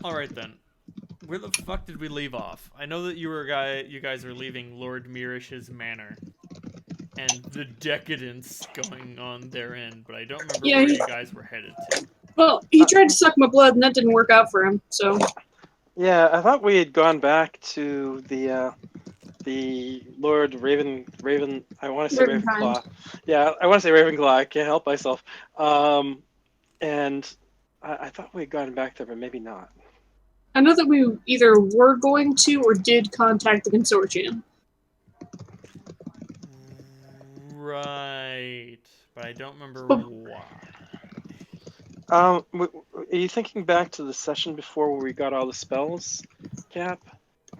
Alright then. Where the fuck did we leave off? I know that you guys are leaving Lord Mirish's manor. And the decadence going on therein, but I don't remember Yeah, where you guys were headed to. well, he tried to suck my blood, and that didn't work out for him. So Yeah, I thought we had gone back to the Lord Raven. I want to say Ravenkind. Ravenclaw. Yeah, I want to say Ravenclaw. I can't help myself. And I thought we had gone back there, but maybe not. I know that we either were going to or did contact the consortium. Right, but I don't remember But- why. Are you thinking back to the session before where we got all the spells, Cap?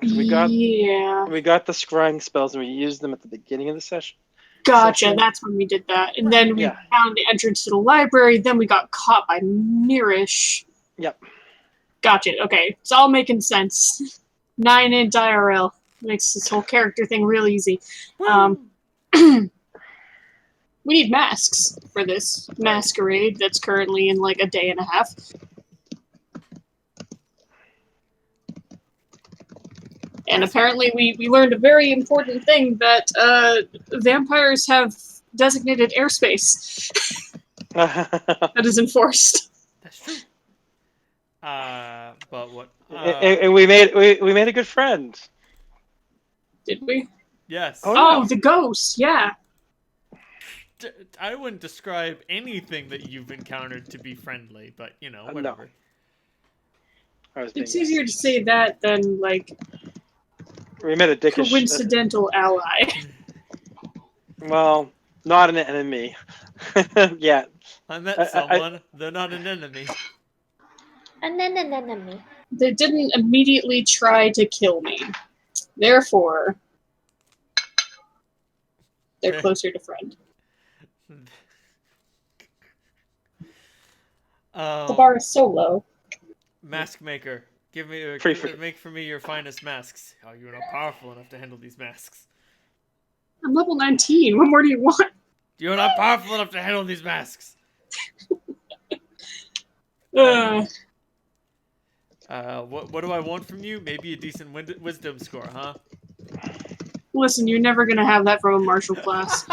'Cause we got the scrying spells and we used them at the beginning of the session. Gotcha, that's when we did that. And then we found the entrance to the library, then we got caught by Mirish. Yep. Gotcha, okay. It's all making sense. 9-inch IRL. Makes this whole character thing real easy. We need masks for this masquerade that's currently in like a day and a half. And apparently we learned a very important thing, that vampires have designated airspace that is enforced. That's true. But what? And we made a good friend. Did we? Yes. Oh, the ghost, yeah. I wouldn't describe anything that you've encountered to be friendly, but, you know, whatever. No. It's easier to say that than, like, we met a dickish coincidental ally. Well, not an enemy. Yeah. I met someone. They're not an enemy. An enemy. They didn't immediately try to kill me. Therefore, they're closer to friend. The bar is so low. Mask maker, make for me your finest masks. Oh, you're not powerful enough to handle these masks. I'm level 19. What more do you want? You're not powerful enough to handle these masks. Uh, What do I want from you? Maybe a decent wisdom score, huh? Listen, you're never gonna have that from a martial class.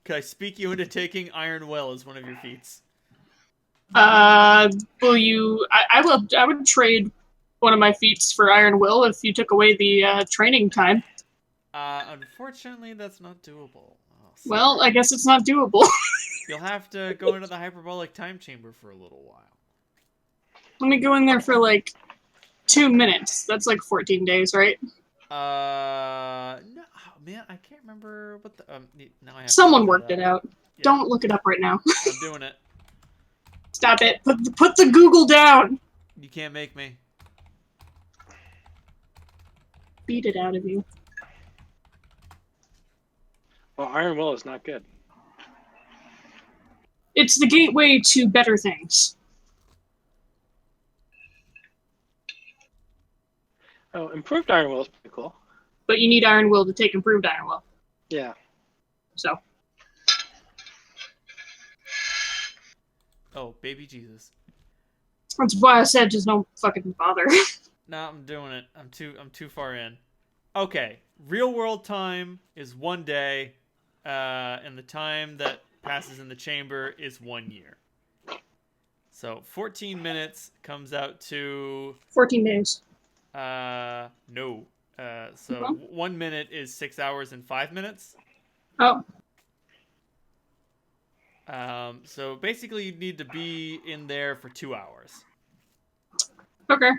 Could I speak you into taking Iron Will as one of your feats? Will you? I would trade one of my feats for Iron Will if you took away the training time. Unfortunately, that's not doable. Oh, well, I guess it's not doable. You'll have to go into the hyperbolic time chamber for a little while. Let me go in there for like 2 minutes. That's like 14 days, right? No, man, I can't remember what the. Now I have Someone worked it out. Yeah. Don't look it up right now. I'm doing it. Stop it. Put the Google down. You can't make me. Beat it out of you. Well, Iron Will is not good. It's the gateway to better things. Oh, improved Iron Will is pretty cool. But you need Iron Will to take improved Iron Will. Yeah. So. Oh, baby Jesus. That's why I said just don't fucking bother. No, I'm doing it. I'm too far in. Okay, real world time is 1 day, and the time that passes in the chamber is 1 year. So 14 minutes comes out to 14 days. No. So 1 minute is 6 hours and 5 minutes. Oh. So basically you'd need to be in there for 2 hours. Okay.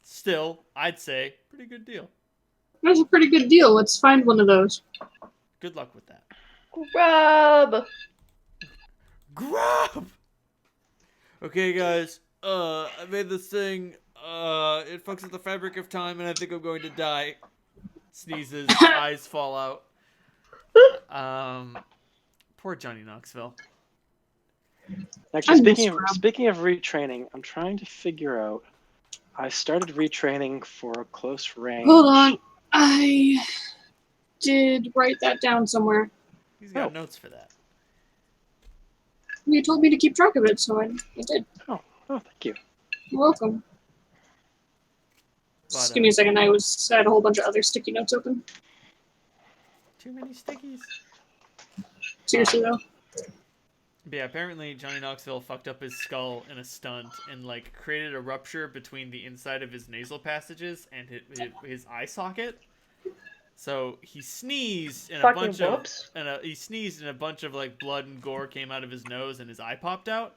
Still, I'd say, pretty good deal. That's a pretty good deal. Let's find one of those. Good luck with that. Grub! Okay, guys. I made this thing. It fucks with the fabric of time, and I think I'm going to die. Sneezes, eyes fall out. Poor Johnny Knoxville. Actually, speaking of retraining, I'm trying to figure out. I started retraining for a close range. Hold on. I did write that down somewhere. He's got notes for that. You told me to keep track of it, so I did. Oh, thank you. You're welcome. But, Just give me a second. I had a whole bunch of other sticky notes open. Too many stickies. Seriously, though. But yeah, apparently Johnny Knoxville fucked up his skull in a stunt and like created a rupture between the inside of his nasal passages and his eye socket. So he sneezed and he sneezed and a bunch of like blood and gore came out of his nose and his eye popped out.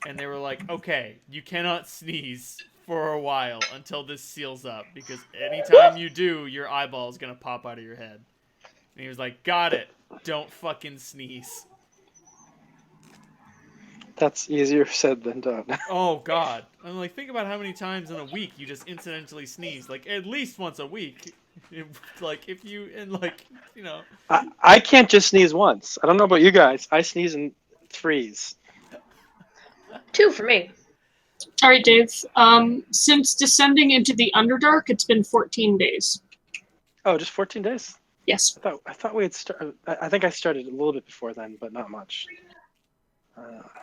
And they were like, "Okay, you cannot sneeze for a while until this seals up because anytime you do, your eyeball is gonna pop out of your head." And he was like, "Got it. Don't fucking sneeze." That's easier said than done. Oh God! I'm like, think about how many times in a week you just incidentally sneeze. Like at least once a week. Like if you I can't just sneeze once. I don't know about you guys. I sneeze in threes. 2 for me. All right, Dave. Since descending into the Underdark, it's been 14 days. Oh, just 14 days? Yes. I thought we had started. I think I started a little bit before then, but not much.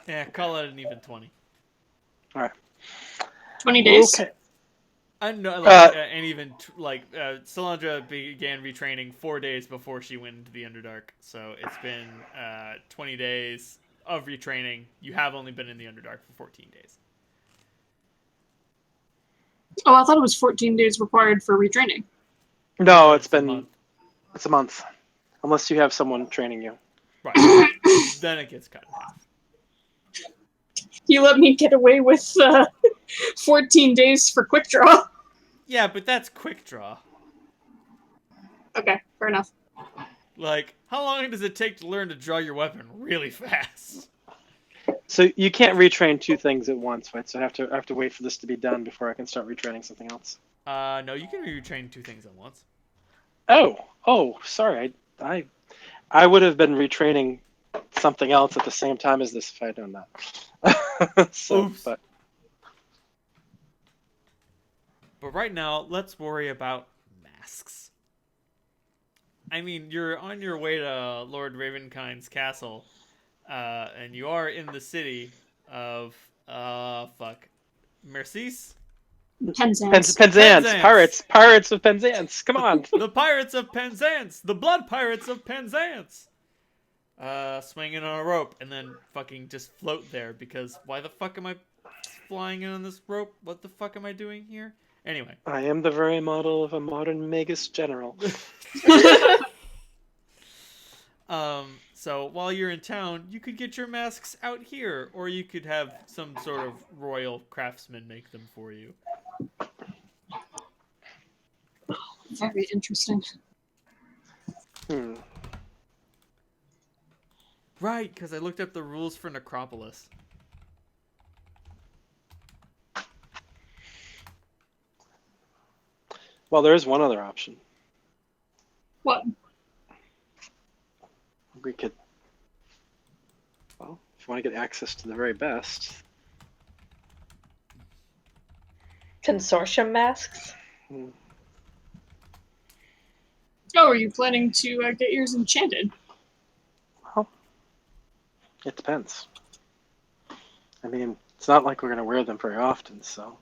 Yeah, call it an even 20. All right. 20 days. Okay. I know, and even Solandra began retraining 4 days before she went into the Underdark. So it's been 20 days of retraining. You have only been in the Underdark for 14 days. Oh, I thought it was 14 days required for retraining. No, it's a month. It's a month, unless you have someone training you. Right. Then it gets cut in half. You let me get away with 14 days for quick draw. Yeah, but that's quick draw. Okay, fair enough. Like, how long does it take to learn to draw your weapon really fast? So you can't retrain 2 things at once, right? So I have to wait for this to be done before I can start retraining something else. No, you can retrain 2 things at once. Oh, sorry. I would have been retraining something else at the same time as this if I had known that. Oops. But right now, let's worry about masks. I mean, you're on your way to Lord Ravenkind's castle, and you are in the city of Mercedes? Penzance. Penzance. Pirates of Penzance. Come on. The Pirates of Penzance! The Blood Pirates of Penzance! Swinging on a rope and then fucking just float there because why the fuck am I flying in on this rope? What the fuck am I doing here? Anyway. I am the very model of a modern Magus General. So while you're in town, you could get your masks out here, or you could have some sort of royal craftsman make them for you. Very interesting. Right, because I looked up the rules for Necropolis. Well, there is one other option. What? We could, well, if you want to get access to the very best. Consortium masks? Oh, are you planning to get yours enchanted? Well, it depends. I mean, it's not like we're going to wear them very often, so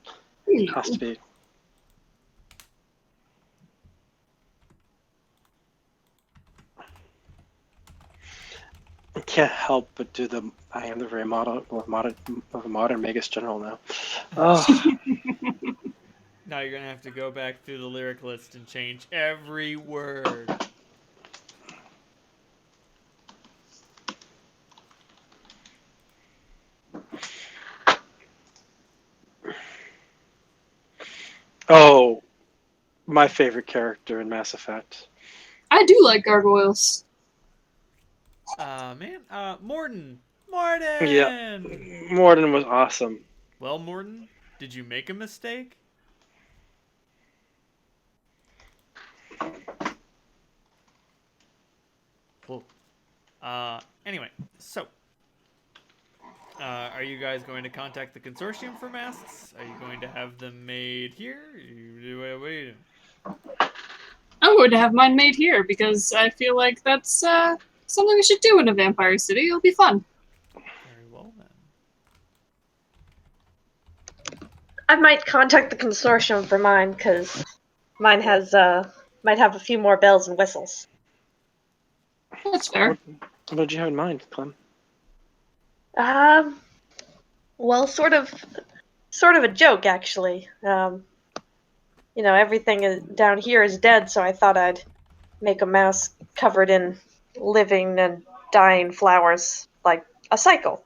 it has to be. I can't help but do I am the very model of a modern Magus General now. Oh. Now you're gonna have to go back through the lyric list and change every word. Oh, my favorite character in Mass Effect. I do like gargoyles. Morden! Morden! Yeah, Morden was awesome. Well, Morden, did you make a mistake? Cool. Anyway, so, are you guys going to contact the consortium for masks? Are you going to have them made here? What are you doing? I'm going to have mine made here because I feel like that's something we should do in a vampire city. It'll be fun. Very I might contact the consortium for mine, because mine has, might have a few more bells and whistles. That's fair. What did you have in mind, Clem? Well, sort of a joke, actually. Everything down here is dead, so I thought I'd make a mask covered in living and dying flowers, like a cycle.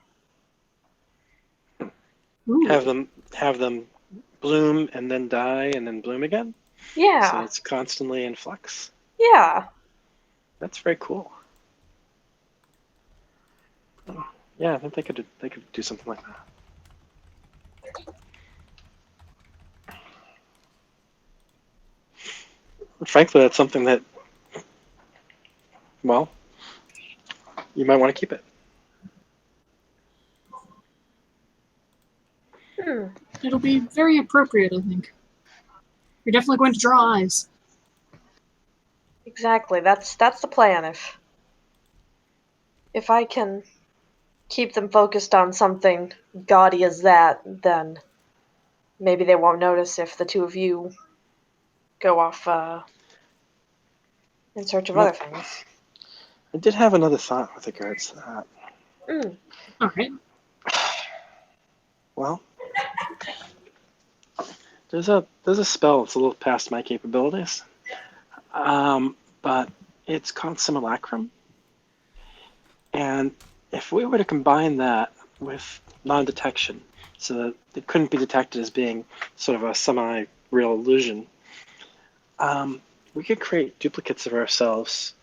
Ooh. Have them bloom and then die and then bloom again. So Yeah, it's constantly in flux. yeah. That's very cool. Yeah, I think they could do something like that. Frankly, that's something that, well, you might want to keep it. It'll be very appropriate, I think. You're definitely going to draw eyes. Exactly. That's the plan. If I can keep them focused on something gaudy as that, then maybe they won't notice if the two of you go off in search of other things. I did have another thought with regards to that. All right. Well, there's a spell that's a little past my capabilities, but it's called Simulacrum, and if we were to combine that with non-detection, so that it couldn't be detected as being sort of a semi-real illusion, we could create duplicates of ourselves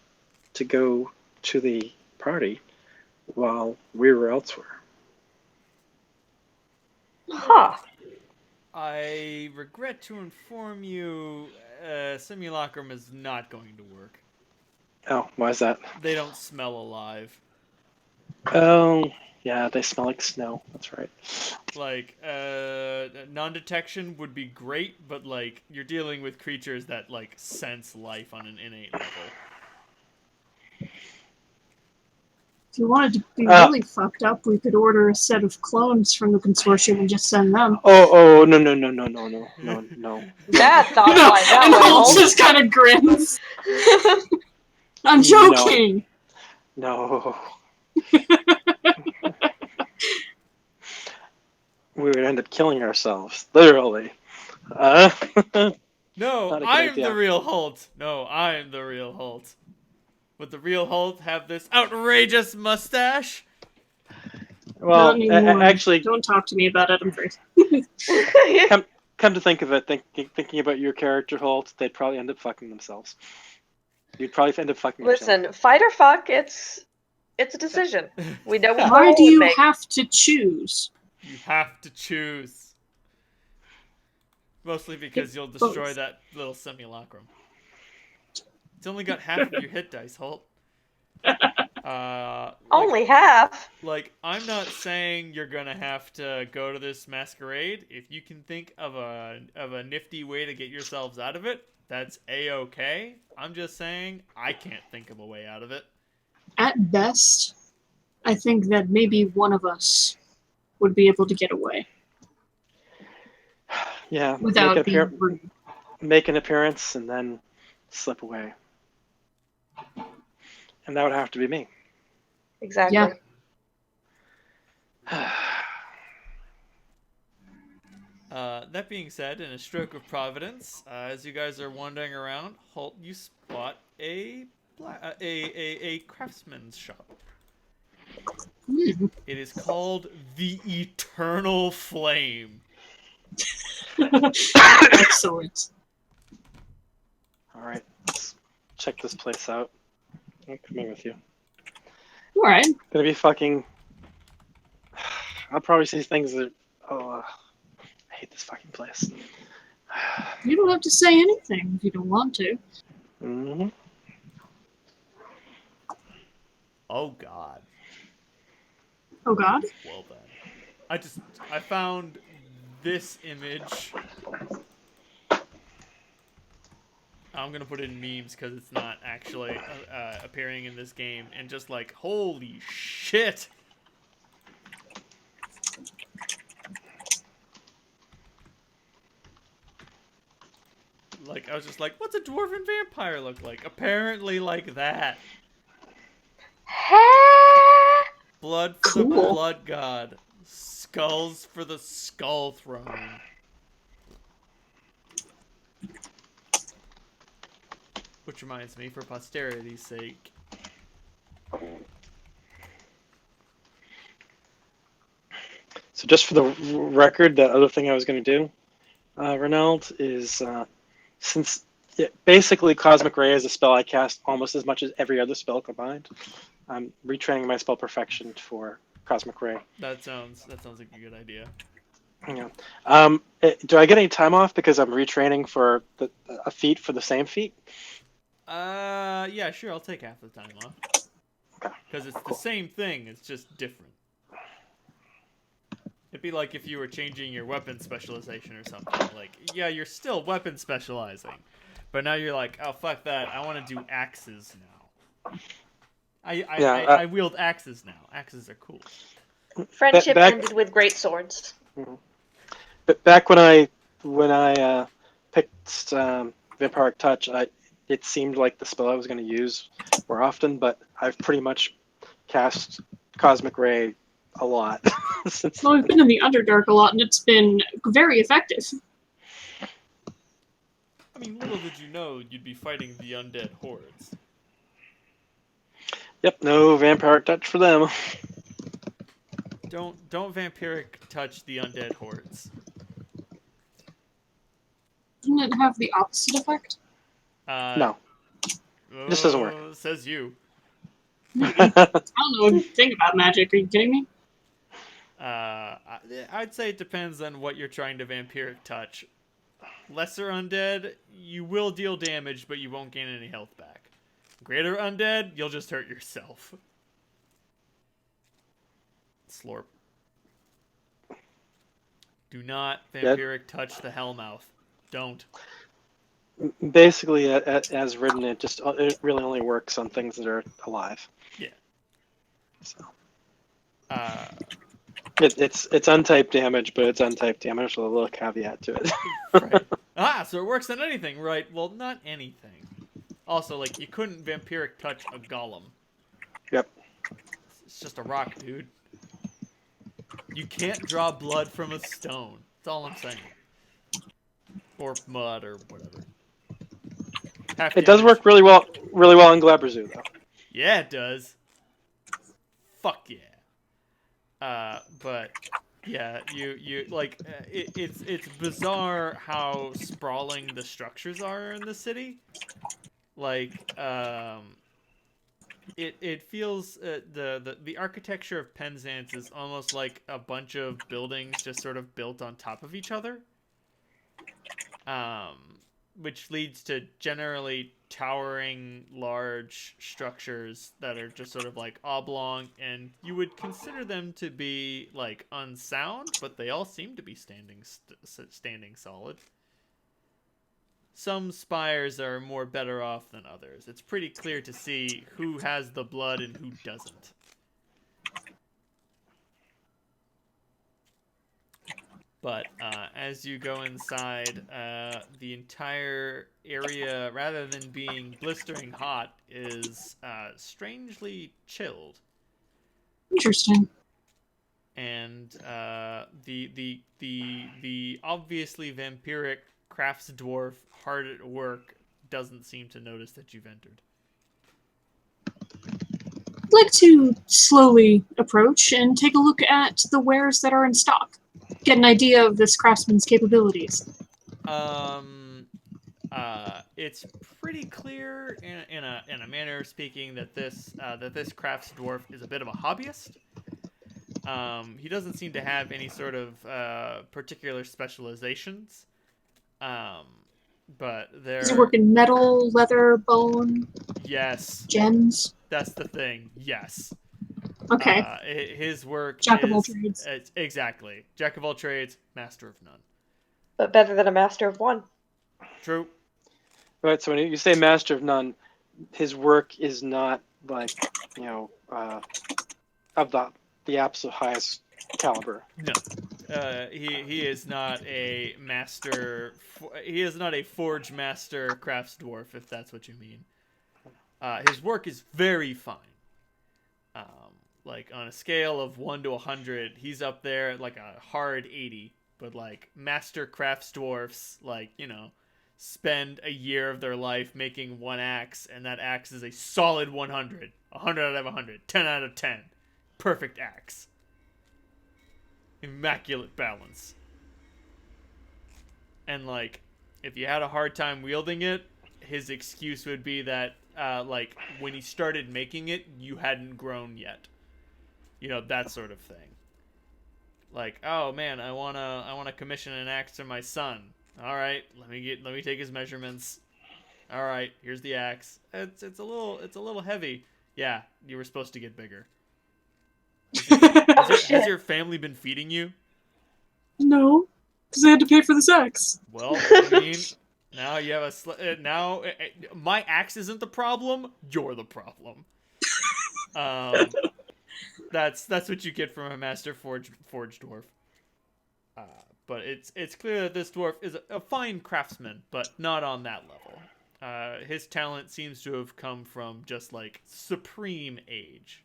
to go to the party while we were elsewhere. Huh. I regret to inform you, simulacrum is not going to work. Oh, why is that? They don't smell alive. Oh, yeah, they smell like snow. That's right. Like, non-detection would be great, but, like, you're dealing with creatures that, like, sense life on an innate level. If you wanted to be really fucked up, we could order a set of clones from the consortium and just send them. Oh, no. That thought And flies that way, Holt Holt. just kind of grins. I'm joking. No. We would end up killing ourselves, literally. No, Not a good I'm idea. the real Holt. No, I'm the real Holt. Would the real Holt have this outrageous mustache? Well, Not anymore. actually, Don't talk to me about it. I'm first. come to think of it, thinking about your character, Holt, they'd probably end up fucking themselves. You'd probably end up fucking yourself. Listen, fight or fuck, it's a decision. We know what Why Holt do would you make. have to choose? You have to choose. Mostly because you'll destroy that little simulacrum. It's only got half of your hit dice, Holt. Only half? Like, I'm not saying you're gonna have to go to this masquerade. If you can think of a nifty way to get yourselves out of it, that's A-okay. I'm just saying I can't think of a way out of it. At best, I think that maybe one of us would be able to get away. Yeah, Without being rude. Make an appearance and then slip away. And that would have to be me. Exactly. Yeah. That being said, in a stroke of providence, as you guys are wandering around, Holt, you spot a craftsman's shop. It is called the Eternal Flame. Excellent. All right, let's check this place out. I'm coming with you. All right. Gonna be fucking. I'll probably see things that. Oh, I hate this fucking place. You don't have to say anything if you don't want to. Mm-hmm. Oh God. Oh God. Well then, I found this image. I'm gonna put it in memes because it's not actually appearing in this game, and just like, holy shit. I was just like, what's a dwarven vampire look like? Apparently like that. Blood for the Cool. blood god. Skulls for the skull throne. Which reminds me, for posterity's sake. So just for the record, the other thing I was going to do, Renald, is since basically Cosmic Ray is a spell I cast almost as much as every other spell combined, I'm retraining my spell perfection for Cosmic Ray. That sounds like a good idea. Yeah. Do I get any time off because I'm retraining for a feat for the same feat? Yeah, sure. I'll take half the time off. Okay. Because it's the same thing. It's just different. It'd be like if you were changing your weapon specialization or something. Like, yeah, you're still weapon specializing, but now you're like, oh fuck that. I want to do axes now. I wield axes now. Axes are cool. Friendship ended with great swords. But back when I picked Vampiric Touch, it seemed like the spell I was going to use more often, but I've pretty much cast Cosmic Ray a lot since. Well, we've been in the Underdark a lot, and it's been very effective. I mean, little did you know you'd be fighting the undead hordes. Yep, no Vampiric Touch for them. Don't vampiric touch the undead hordes. Didn't it have the opposite effect? No. It just doesn't work. Says you. I don't know a thing about magic. Are you kidding me? I'd say it depends on what you're trying to vampiric touch. Lesser undead, you will deal damage, but you won't gain any health back. Greater undead, you'll just hurt yourself. Slorp. Do not vampiric touch the Hellmouth. Don't. Basically, as written, it really only works on things that are alive. Yeah. So. Uh, It's untyped damage, but it's untyped damage with a little caveat to it. Right. So it works on anything, right? Well, not anything. Also, like, you couldn't vampiric touch a golem. Yep. It's just a rock, dude. You can't draw blood from a stone. That's all I'm saying. Or mud or whatever. It does work really well in Glabrezu, though. Yeah, it does. Fuck yeah. But yeah, you like it's bizarre how sprawling the structures are in the city. Like it feels the architecture of Penzance is almost like a bunch of buildings just sort of built on top of each other. Which leads to generally towering large structures that are just sort of like oblong, and you would consider them to be like unsound, but they all seem to be standing solid. Some spires are more better off than others. It's pretty clear to see who has the blood and who doesn't. But as you go inside, the entire area, rather than being blistering hot, is strangely chilled. Interesting. And the obviously vampiric crafts dwarf hard at work doesn't seem to notice that you've entered. I'd like to slowly approach and take a look at the wares that are in stock. Get an idea of this craftsman's capabilities. It's pretty clear in a manner of speaking that this crafts dwarf is a bit of a hobbyist. He doesn't seem to have any sort of particular specializations. But there. Does he work in metal, leather, bone? Yes. Gems? That's the thing. Yes. Okay. His work Jack of all trades. Exactly. Jack of all trades, master of none. But better than a master of one. True. Right, so when you say master of none, his work is not like, of the absolute highest caliber. No. he is not a master. He is not a forge master crafts dwarf, if that's what you mean. His work is very fine. Like on a scale of 1 to 100, he's up there at like a hard 80. But like master crafts dwarfs, like, you know, spend a year of their life making one axe, and that axe is a solid 100. 100 out of 100. 10 out of 10. Perfect axe. Immaculate balance. And like, if you had a hard time wielding it, his excuse would be that like when he started making it, you hadn't grown yet. You know, that sort of thing. Like, oh man, I wanna commission an axe to my son. All right, let me take his measurements. All right, here's the axe. It's a little heavy. Yeah, you were supposed to get bigger. Has your family been feeding you? No, because they had to pay for the sex. Well, I mean, now you have my axe isn't the problem. You're the problem. That's what you get from a master forge dwarf. But it's clear that this dwarf is a fine craftsman, but not on that level. His talent seems to have come from just like supreme age.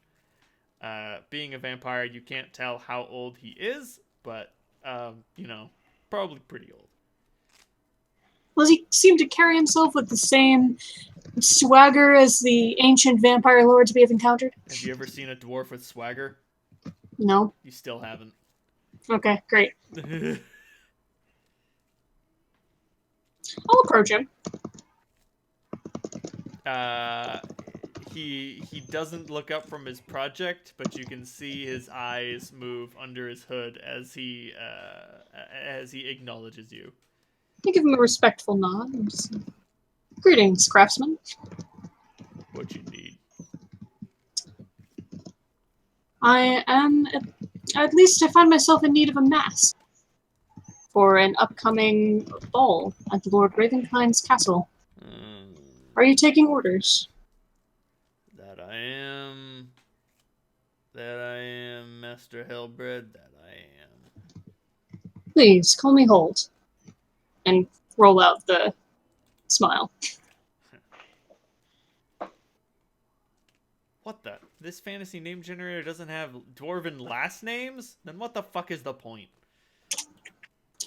Being a vampire, you can't tell how old he is, but you know, probably pretty old. Does he seem to carry himself with the same swagger as the ancient vampire lords we have encountered? Have you ever seen a dwarf with swagger? No. You still haven't. Okay, great. I'll approach him. He doesn't look up from his project, but you can see his eyes move under his hood as he acknowledges you. I give him a respectful nod. And just, greetings, craftsman. What you need? I am, at least I find myself in need of a mask for an upcoming ball at Lord Ravenkind's castle. Are you taking orders? That I am, Master Hellbred, that I am. Please, call me Holt. And roll out the smile. What the? This fantasy name generator doesn't have dwarven last names? Then what the fuck is the point?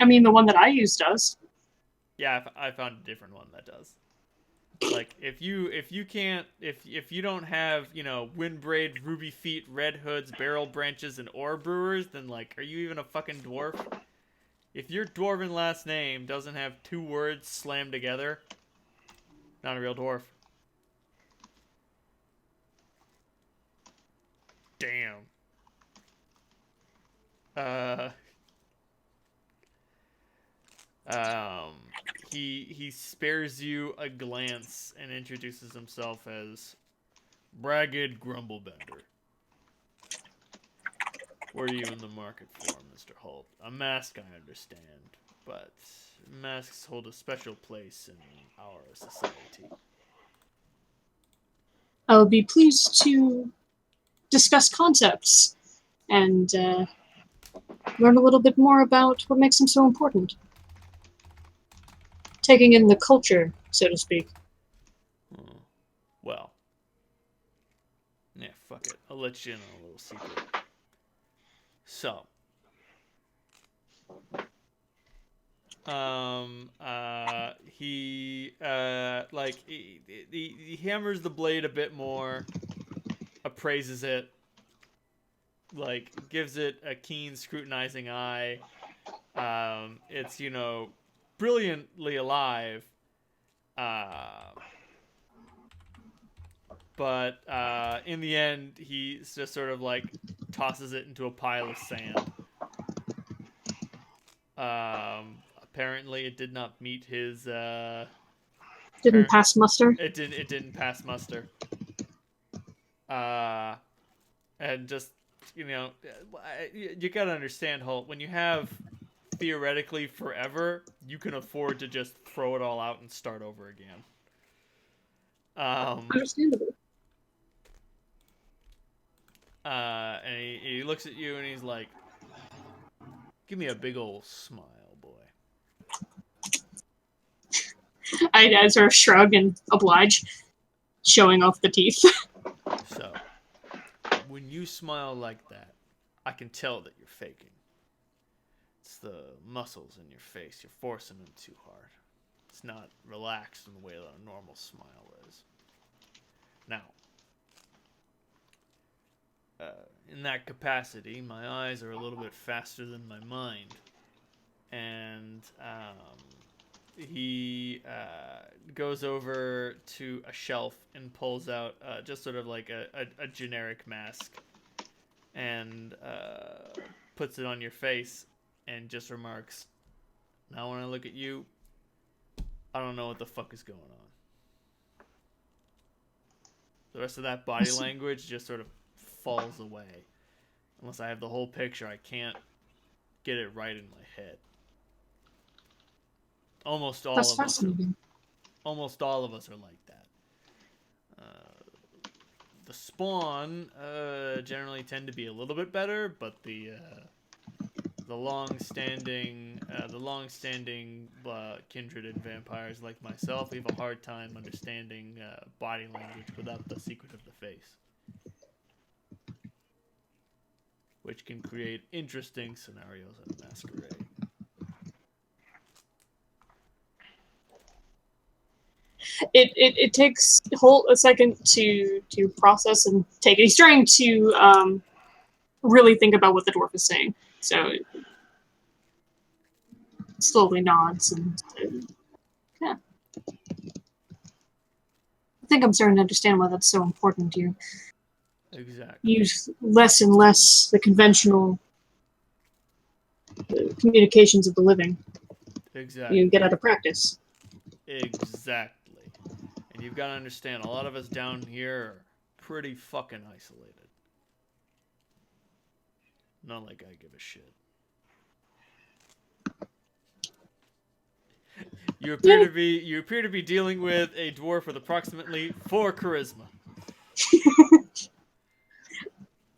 I mean, the one that I use does. Yeah, I found a different one that does. Like, if you don't have, you know, Windbraid, Ruby Feet, Red Hoods, Barrel Branches, and Ore Brewers, then, like, are you even a fucking dwarf? If your dwarven last name doesn't have 2 words slammed together, not a real dwarf. Damn. He spares you a glance and introduces himself as Bragged Grumblebender. What are you in the market for, Mr. Holt? A mask, I understand, but masks hold a special place in our society. I will be pleased to discuss concepts and learn a little bit more about what makes them so important. Taking in the culture, so to speak. Well. Yeah, fuck it. I'll let you in on a little secret. So. He hammers the blade a bit more, appraises it, like, gives it a keen, scrutinizing eye. It's, you know, brilliantly alive. But in the end, he just sort of, like, tosses it into a pile of sand. Apparently it did not meet his, Didn't pass muster? It didn't pass muster. And just, you know, you gotta understand, Holt, when you have theoretically forever, you can afford to just throw it all out and start over again. Understandable. And he looks at you and he's like, Give me a big old smile, boy. I sort of shrug and oblige, showing off the teeth. So, when you smile like that, I can tell that you're faking. It's the muscles in your face. You're forcing them too hard. It's not relaxed in the way that a normal smile is. Now, in that capacity, my eyes are a little bit faster than my mind. And he goes over to a shelf and pulls out just sort of like a generic mask and puts it on your face and just remarks, now when I look at you, I don't know what the fuck is going on. The rest of that body language just sort of falls away. Unless I have the whole picture, I can't get it right in my head. Almost all That's of us. fascinating. Almost all of us are like that. The spawn generally tend to be a little bit better, but the long-standing kindreded vampires like myself, we have a hard time understanding body language without the secret of the face, which can create interesting scenarios at a masquerade. It takes a second to process and take it. He's trying to really think about what the dwarf is saying. So it slowly nods and yeah. I think I'm starting to understand why that's so important. You Exactly. use less and less the conventional communications of the living. Exactly. You get out of practice. Exactly. And you've got to understand, a lot of us down here are pretty fucking isolated. Not like I give a shit. You appear to be dealing with a dwarf with approximately 4 charisma.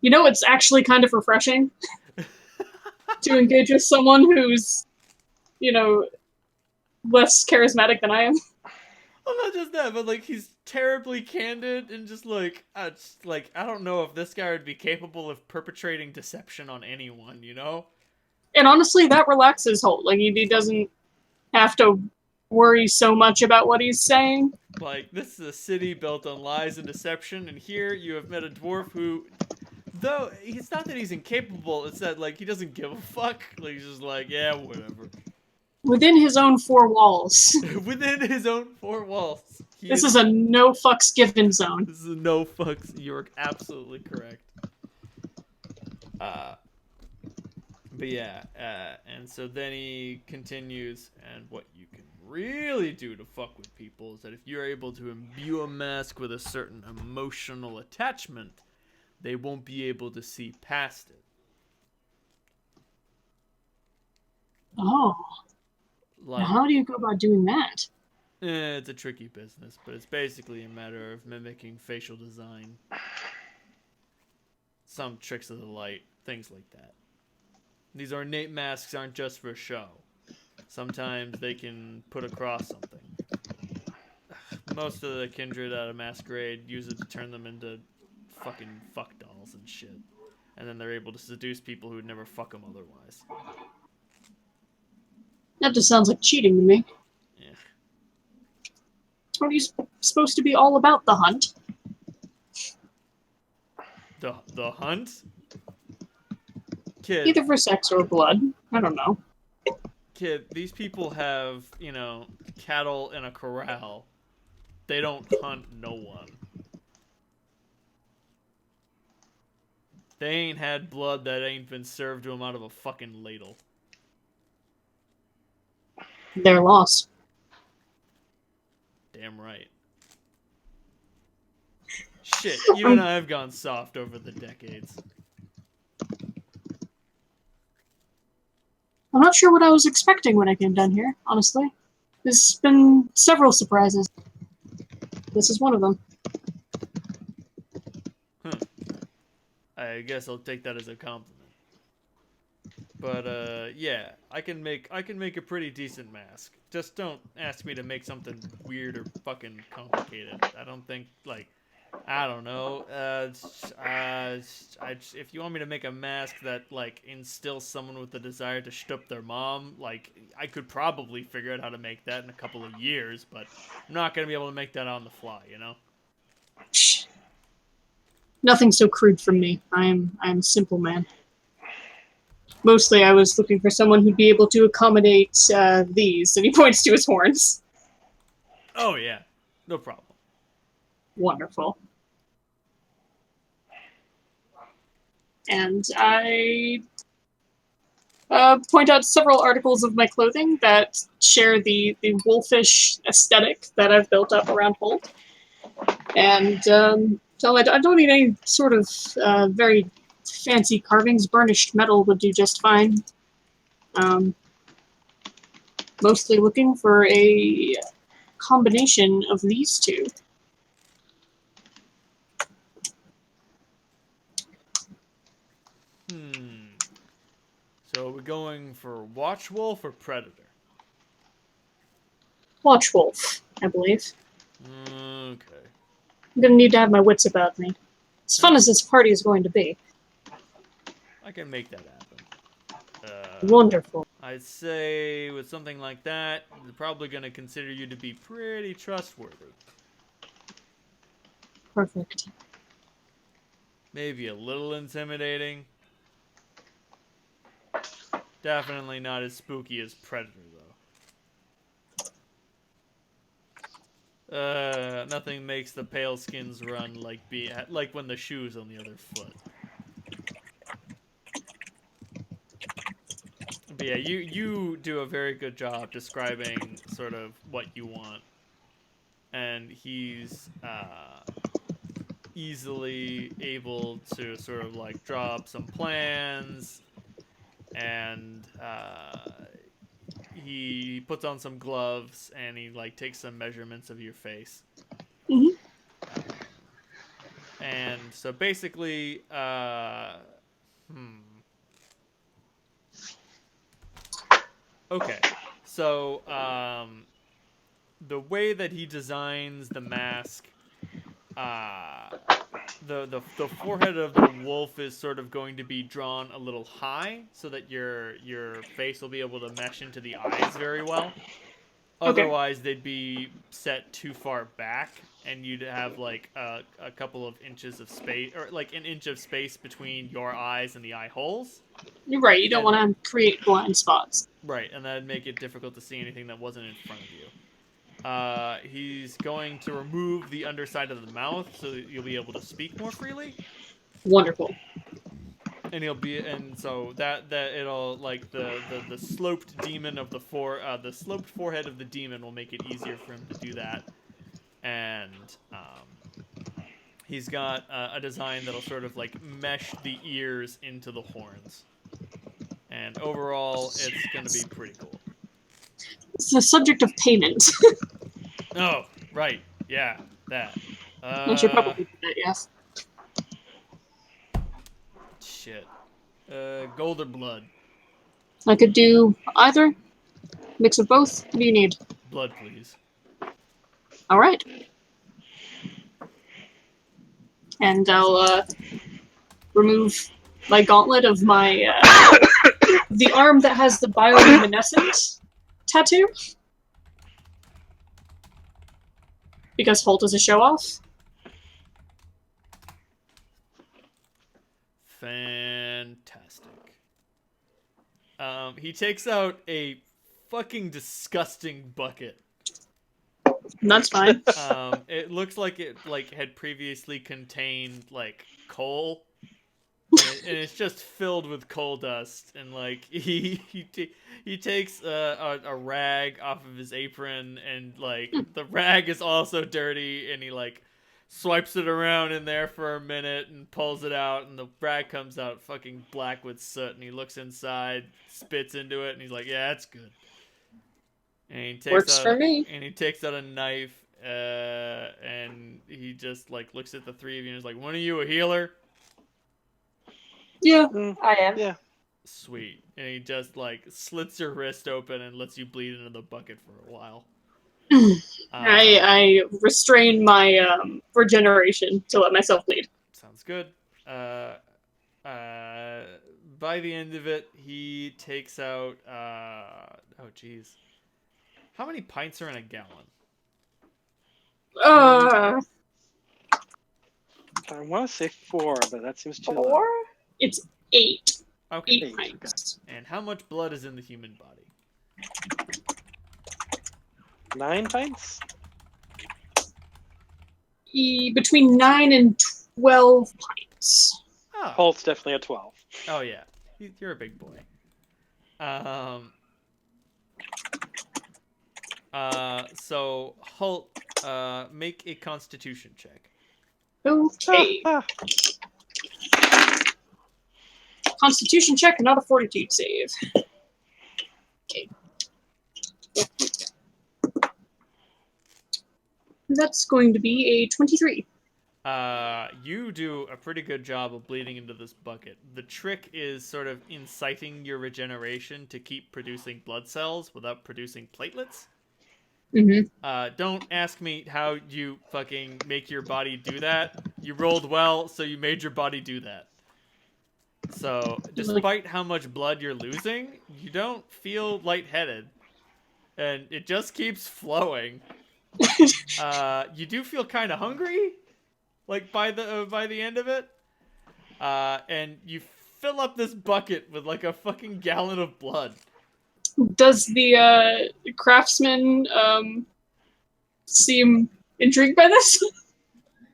You know, it's actually kind of refreshing to engage with someone who's, less charismatic than I am. Well, not just that, but like he's terribly candid and just like, I don't know if this guy would be capable of perpetrating deception on anyone, you know? And honestly, that relaxes Holt. Like, he doesn't have to worry so much about what he's saying. Like, this is a city built on lies and deception, and here you have met a dwarf who, though, it's not that he's incapable, it's that, like, he doesn't give a fuck. Like, he's just like, yeah, whatever. Within his own 4 walls. Within his own 4 walls. This is a no fucks given zone. This is a no fucks. You're absolutely correct. But yeah, and so then he continues, and what you can really do to fuck with people is that if you're able to imbue a mask with a certain emotional attachment, they won't be able to see past it. Oh. Like, now how do you go about doing that? It's a tricky business, but it's basically a matter of mimicking facial design, some tricks of the light, things like that. These ornate masks aren't just for show. Sometimes they can put across something. Most of the kindred out of masquerade use it to turn them into fucking fuck dolls and shit. And then they're able to seduce people who would never fuck them otherwise. That just sounds like cheating to me. Yeah. Aren't you supposed to be all about the hunt? The hunt? Kid. Either for sex or blood. I don't know. Kid, these people have, cattle in a corral. They don't hunt no one. They ain't had blood that ain't been served to them out of a fucking ladle. Their loss. Damn right. Shit, even I've gone soft over the decades. I'm not sure what I was expecting when I came down here, honestly. There's been several surprises. This is one of them. I guess I'll take that as a compliment. But yeah, I can make a pretty decent mask. Just don't ask me to make something weird or fucking complicated. I don't think like I don't know. If you want me to make a mask that like instills someone with the desire to shtup their mom, like I could probably figure out how to make that in a couple of years, but I'm not gonna be able to make that on the fly, you know. Shh. Nothing so crude from me. I'm a simple man. Mostly, I was looking for someone who'd be able to accommodate these, and he points to his horns. Oh yeah, no problem. Wonderful. And I point out several articles of my clothing that share the wolfish aesthetic that I've built up around Holt. And tell him I don't need any sort of very fancy carvings. Burnished metal would do just fine. Mostly looking for a combination of these two. So we're going for Watch Wolf or Predator? Watch Wolf, I believe. Okay. I'm gonna need to have my wits about me. As fun as this party is going to be. I can make that happen. Wonderful. I'd say with something like that, they're probably going to consider you to be pretty trustworthy. Perfect. Maybe a little intimidating. Definitely not as spooky as Predator, though. Nothing makes the pale skins run like when the shoe's on the other foot. But yeah, you do a very good job describing sort of what you want. And he's easily able to sort of like draw up some plans, and he puts on some gloves and he like takes some measurements of your face. Mm-hmm. And so basically, okay, so the way that he designs the mask, the forehead of the wolf is sort of going to be drawn a little high so that your face will be able to mesh into the eyes very well. Okay. Otherwise, they'd be set too far back, and you'd have like a couple of inches of space, or like an inch of space between your eyes and the eye holes. You're right, you don't want to create blind spots. Right, and that'd make it difficult to see anything that wasn't in front of you. He's going to remove the underside of the mouth so that you'll be able to speak more freely. Wonderful. And so that it'll like the sloped demon of the sloped forehead of the demon will make it easier for him to do that. And he's got a design that'll sort of like mesh the ears into the horns. And overall, it's going to be pretty cool. It's the subject of payment. Oh, right. Yeah, that. I should probably do that, yes. Shit. Gold or blood? I could do either. Mix of both. What do you need? Blood, please. Alright. And I'll remove my gauntlet of my the arm that has the bioluminescent tattoo. Because Holt is a show-off. Fantastic. He takes out a fucking disgusting bucket. That's fine. It looks like it had previously contained like coal, and it's just filled with coal dust. And like he takes a rag off of his apron, and like the rag is also dirty, and he like swipes it around in there for a minute and pulls it out, and the rag comes out fucking black with soot, and he looks inside, spits into it, and he's like, yeah, that's good. And he takes Works for me. And he takes out a knife, and he just like looks at the three of you and is like, "One of you a healer?" Yeah. I am. Yeah. Sweet. And he just like slits your wrist open and lets you bleed into the bucket for a while. I restrain my regeneration to let myself bleed. Sounds good. By the end of it, he takes out. Oh, jeez. How many pints are in a gallon? Uh, I want to say 4, but that seems too low. 4? it's 8. Okay. 8 pints. And how much blood is in the human body? 9 pints? Between 9 and 12 pints. Oh, Holt's definitely a 12. oh yeah. You're a big boy. So Holt, make a Constitution check. Okay. Constitution check, another fortitude save. Okay. That's going to be a 23. You do a pretty good job of bleeding into this bucket. The trick is sort of inciting your regeneration to keep producing blood cells without producing platelets. Mm-hmm. Don't ask me how you fucking make your body do that. You rolled well, so you made your body do that. So, despite how much blood you're losing, you don't feel lightheaded. And it just keeps flowing. You do feel kind of hungry, like by the end of it. And you fill up this bucket with like a fucking gallon of blood. Does the craftsman seem intrigued by this?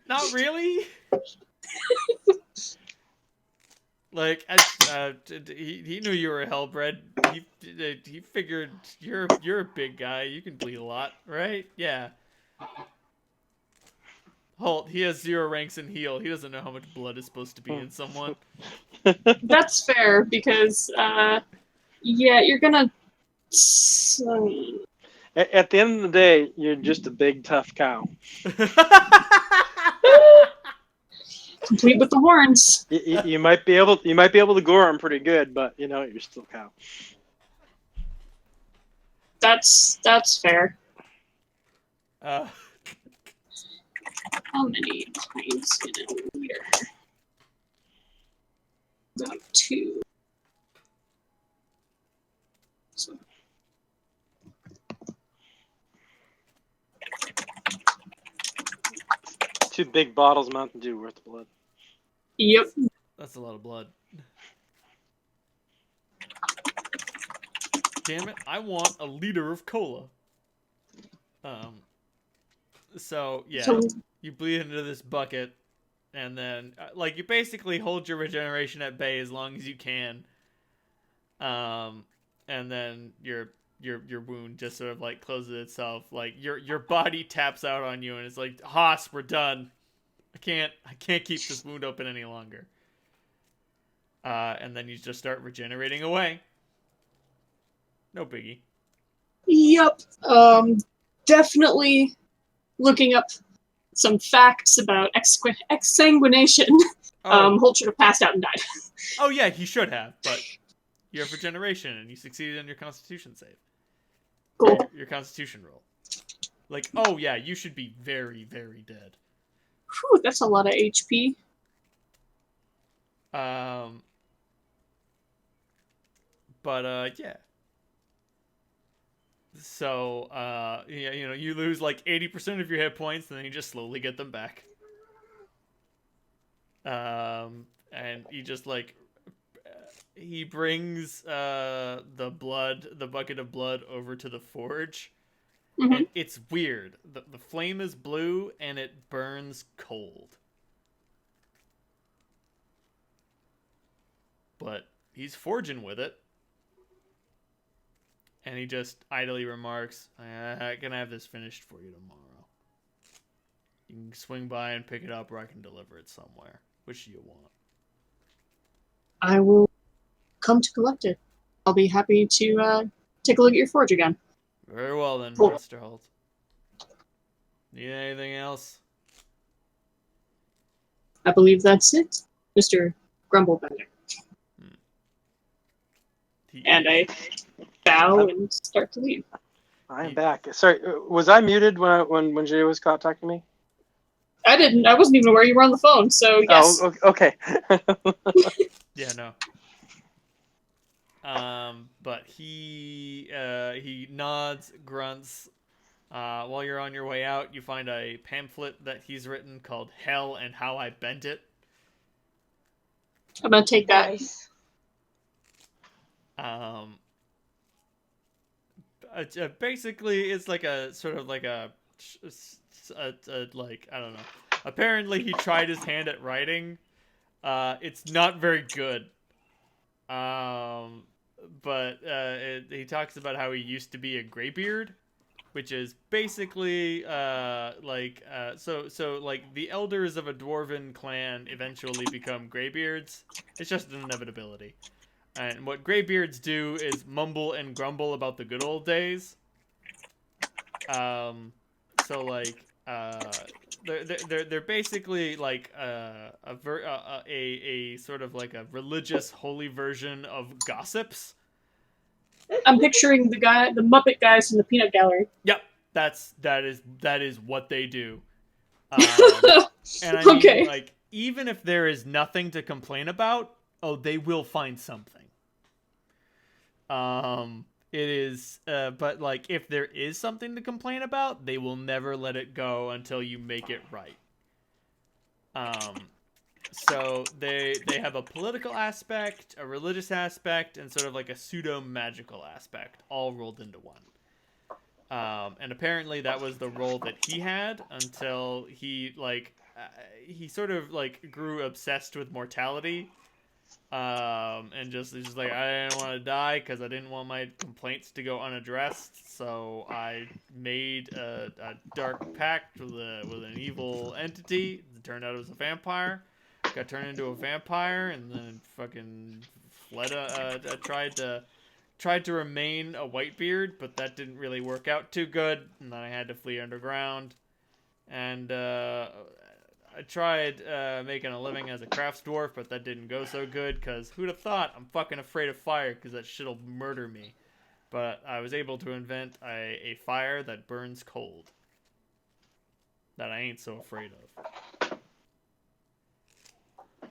Not really. Like, he knew you were hellbred. He figured you're a big guy. You can bleed a lot, right? Yeah. Holt, he has 0 ranks in heal. He doesn't know how much blood is supposed to be in someone. That's fair, because, yeah, you're gonna... At the end of the day, you're just a big, tough cow. Complete with the horns. You might be able to gore him pretty good, but you're still a cow. That's fair. How many times in a year? About 2. So. Two big bottles of Mountain Dew worth of blood. Yep. That's a lot of blood. Damn it, I want a liter of cola. So, yeah, you bleed into this bucket, and then, like, you basically hold your regeneration at bay as long as you can. And then your wound just sort of, like, closes itself. Like, your body taps out on you, and it's like, Haas, we're done. I can't keep this wound open any longer. And then you just start regenerating away. No biggie. Yep. Definitely looking up some facts about exsanguination. Holt should have passed out and died. Oh yeah, he should have, but you have regeneration and you succeeded on your Constitution save. Cool. Your Constitution roll. Like, oh yeah, you should be very, very dead. Whew, that's a lot of HP. Yeah. So, yeah, you lose like 80% of your hit points, and then you just slowly get them back. And he just like he brings the bucket of blood over to the forge. Mm-hmm. And it's weird. The flame is blue and it burns cold. But he's forging with it. And he just idly remarks, I can have this finished for you tomorrow. You can swing by and pick it up, or I can deliver it somewhere. Which do you want? I will come to collect it. I'll be happy to take a look at your forge again. Very well then, Cool. Mr. Holt. Need anything else? I believe that's it, Mr. Grumblebender. And I bow and start to leave. I'm back. Sorry, was I muted when Jay was caught talking to me? I didn't. I wasn't even aware you were on the phone. So yes. Oh, okay. Yeah, no. But he nods, grunts. While you're on your way out, you find a pamphlet that he's written called "Hell and How I Bent It." I'm gonna take that. Nice. Basically, it's like a sort of like a like, I don't know. Apparently, he tried his hand at writing. It's not very good. But he talks about how he used to be a graybeard, which is basically so like the elders of a dwarven clan eventually become graybeards. It's just an inevitability. And what graybeards do is mumble and grumble about the good old days. So like they're basically like a sort of like a religious holy version of gossips. I'm picturing the Muppet guys from the Peanut Gallery. Yep, that is what they do. And I mean, Okay. like, even if there is nothing to complain about, they will find something. It is, but like, if there is something to complain about, they will never let it go until you make it right. So they have a political aspect, a religious aspect, and sort of like a pseudo-magical aspect, all rolled into one. And apparently that was the role that he had until he sort of like grew obsessed with mortality. And just like, I didn't want to die because I didn't want my complaints to go unaddressed. So I made a dark pact with an evil entity. It turned out it was a vampire. Got turned into a vampire and then fucking fled. Tried to remain a Whitebeard, but that didn't really work out too good. And then I had to flee underground. And I tried making a living as a crafts dwarf, but that didn't go so good, because who'd have thought? I'm fucking afraid of fire, because that shit'll murder me. But I was able to invent a fire that burns cold. That I ain't so afraid of.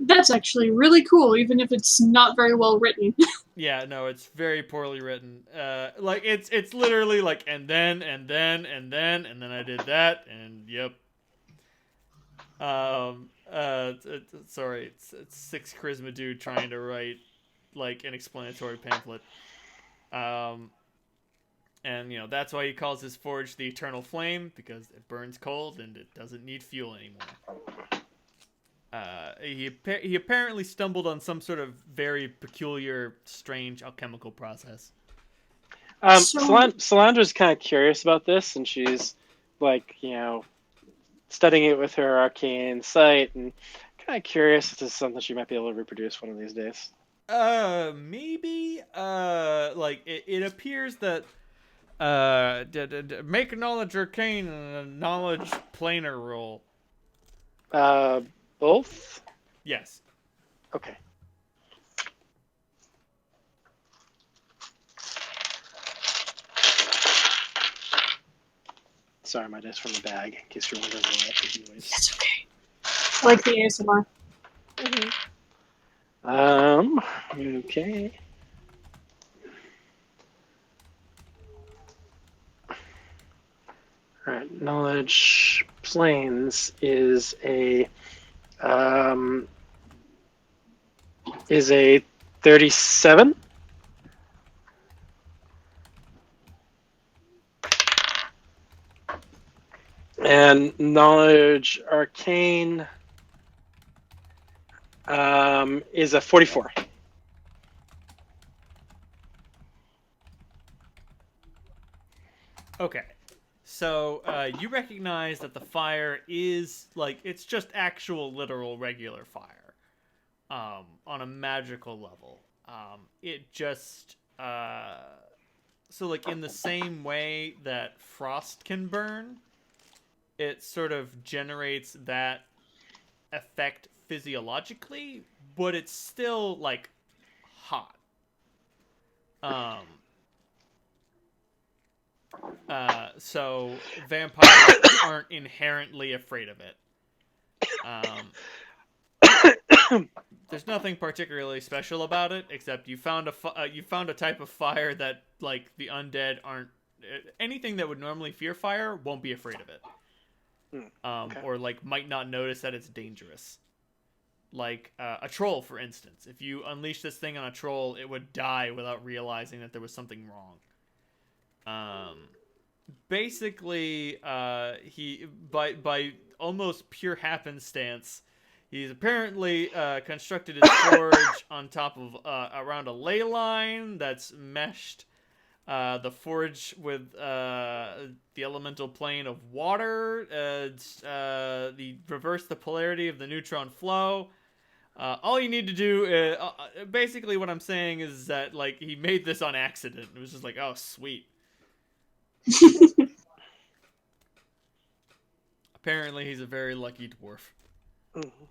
That's actually really cool, even if it's not very well written. Yeah, no, it's very poorly written. Like, it's literally like, and then I did that, and yep. Sorry, it's 6 charisma dude trying to write like an explanatory pamphlet. And that's why he calls his forge the Eternal Flame, because it burns cold and it doesn't need fuel anymore. He apparently stumbled on some sort of very peculiar, strange alchemical process. Solandra's kind of curious about this, and she's like, studying it with her arcane sight, and kind of curious if this is something she might be able to reproduce one of these days. Maybe. Like it appears that make a knowledge arcane and a knowledge planar roll. Both? Yes. Okay. Sorry, my dice from the bag, in case you're wondering why that noise. That's okay. I like the ASMR. Okay. Alright, knowledge planes is a 37. And knowledge arcane is a 44. Okay. So you recognize that the fire is like, it's just actual literal regular fire on a magical level. It just so like in the same way that frost can burn, it sort of generates that effect physiologically, but it's still like hot. So vampires aren't inherently afraid of it. There's nothing particularly special about it, except you found a type of fire that, like, the undead aren't. Anything that would normally fear fire won't be afraid of it. Okay. Or, like, might not notice that it's dangerous. Like, a troll, for instance. If you unleash this thing on a troll, it would die without realizing that there was something wrong. Basically, he by almost pure happenstance, he's apparently constructed his forge on top of around a ley line that's meshed the forge with the elemental plane of water. Reverse the polarity of the neutron flow. All you need to do, basically, what I'm saying is that, like, he made this on accident. It was just like, oh, sweet. Apparently, he's a very lucky dwarf. Mm-hmm.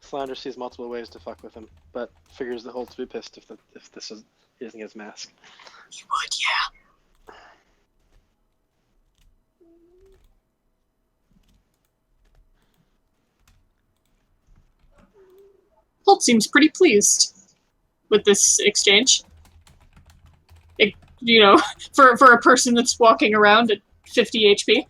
Slander sees multiple ways to fuck with him, but figures the Holt to be pissed if this is using his mask. You would, yeah. Holt seems pretty pleased with this exchange. You know, for a person that's walking around at 50 HP.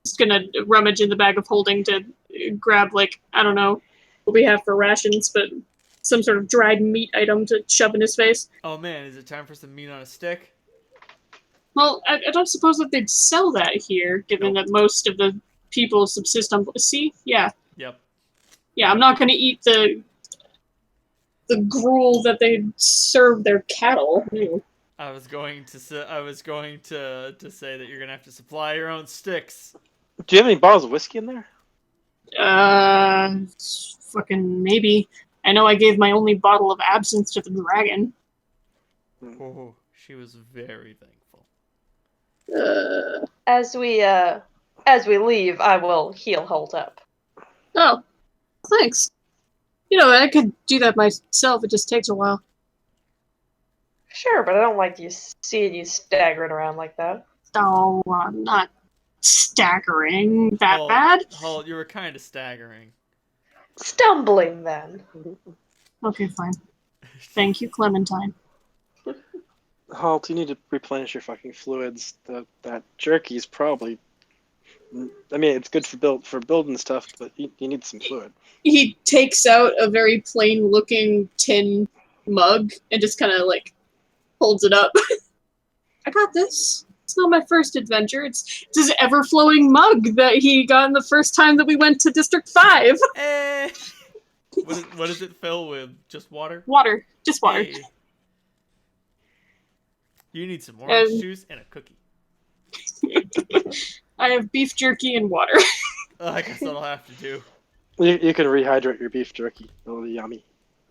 Just gonna rummage in the bag of holding to grab, like, I don't know what we have for rations, but some sort of dried meat item to shove in his face. Oh man, is it time for some meat on a stick? Well, I don't suppose that they'd sell that here, given that most of the people subsist on... See? Yeah. Yep. Yeah, I'm not gonna eat the gruel that they serve their cattle. Ew. I was going to say that you're gonna have to supply your own sticks. Do you have any bottles of whiskey in there? Fucking maybe. I know I gave my only bottle of absinthe to the dragon. Oh, she was very thankful. As we leave, I will heal Holt up. Oh, thanks. You know, I could do that myself. It just takes a while. Sure, but I don't like you seeing you staggering around like that. Oh, I'm not staggering that bad. Holt, you were kind of staggering. Stumbling, then. Okay, fine. Thank you, Clementine. Halt, you need to replenish your fucking fluids. That jerky's probably... I mean, it's good for building stuff, but you need some fluid. He takes out a very plain-looking tin mug and just kind of, like, holds it up. I got this. It's not my first adventure. It's his ever-flowing mug that he got the first time that we went to District 5. What does it fill with? Just water? Water. Just water. Hey. You need some orange juice and a cookie. I have beef jerky and water. I guess that'll have to do. You can rehydrate your beef jerky. It'll be yummy.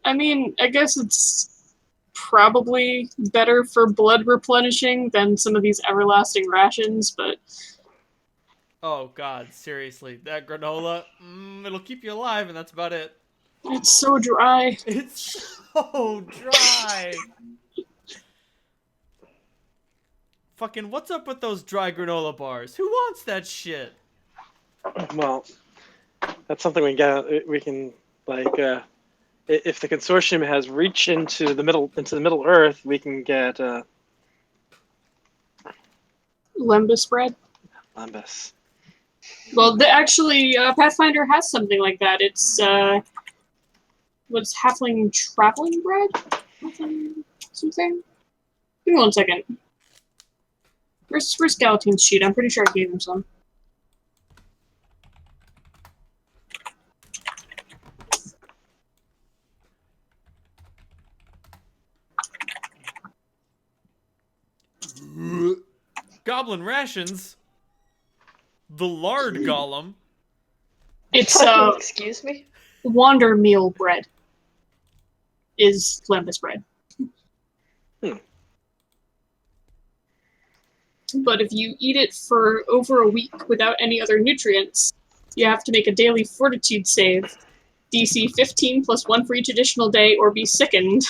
I mean, I guess it's probably better for blood replenishing than some of these everlasting rations, but... Oh god, seriously. That granola, it'll keep you alive and that's about it. It's so dry. It's so dry. Fucking, what's up with those dry granola bars? Who wants that shit? Well, that's something we can if the consortium has reach into the Middle Earth, we can get Lembas bread? Lembas. Well, actually, Pathfinder has something like that. It's, what's halfling traveling bread? Something? Give me 1 second. Where's Galateen's sheet? I'm pretty sure I gave him some. Goblin rations? The lard golem? It's, Excuse me? wander meal bread. Is Lembas bread. But if you eat it for over a week without any other nutrients, You have to make a daily fortitude save. DC 15 plus 1 for each additional day, or be sickened.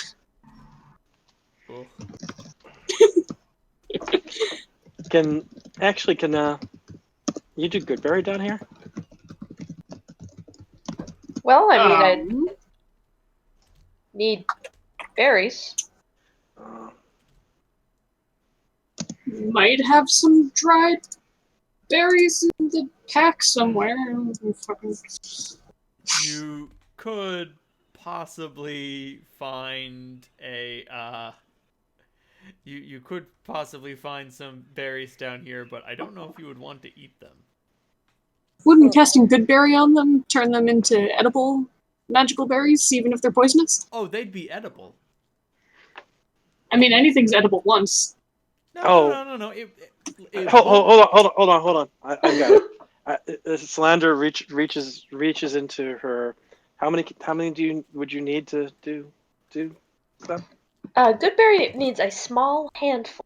Oh. Can you do Goodberry down here? Well, I mean, I need berries. Might have some dried berries in the pack somewhere. You could possibly find a you could possibly find some berries down here, but I don't know if you would want to eat them. Wouldn't casting Goodberry on them turn them into edible magical berries, even if they're poisonous? Oh, they'd be edible. I mean, anything's edible once. No. Hold on. I got it. Slander reaches into her. How many would you need to do stuff? Goodberry needs a small handful.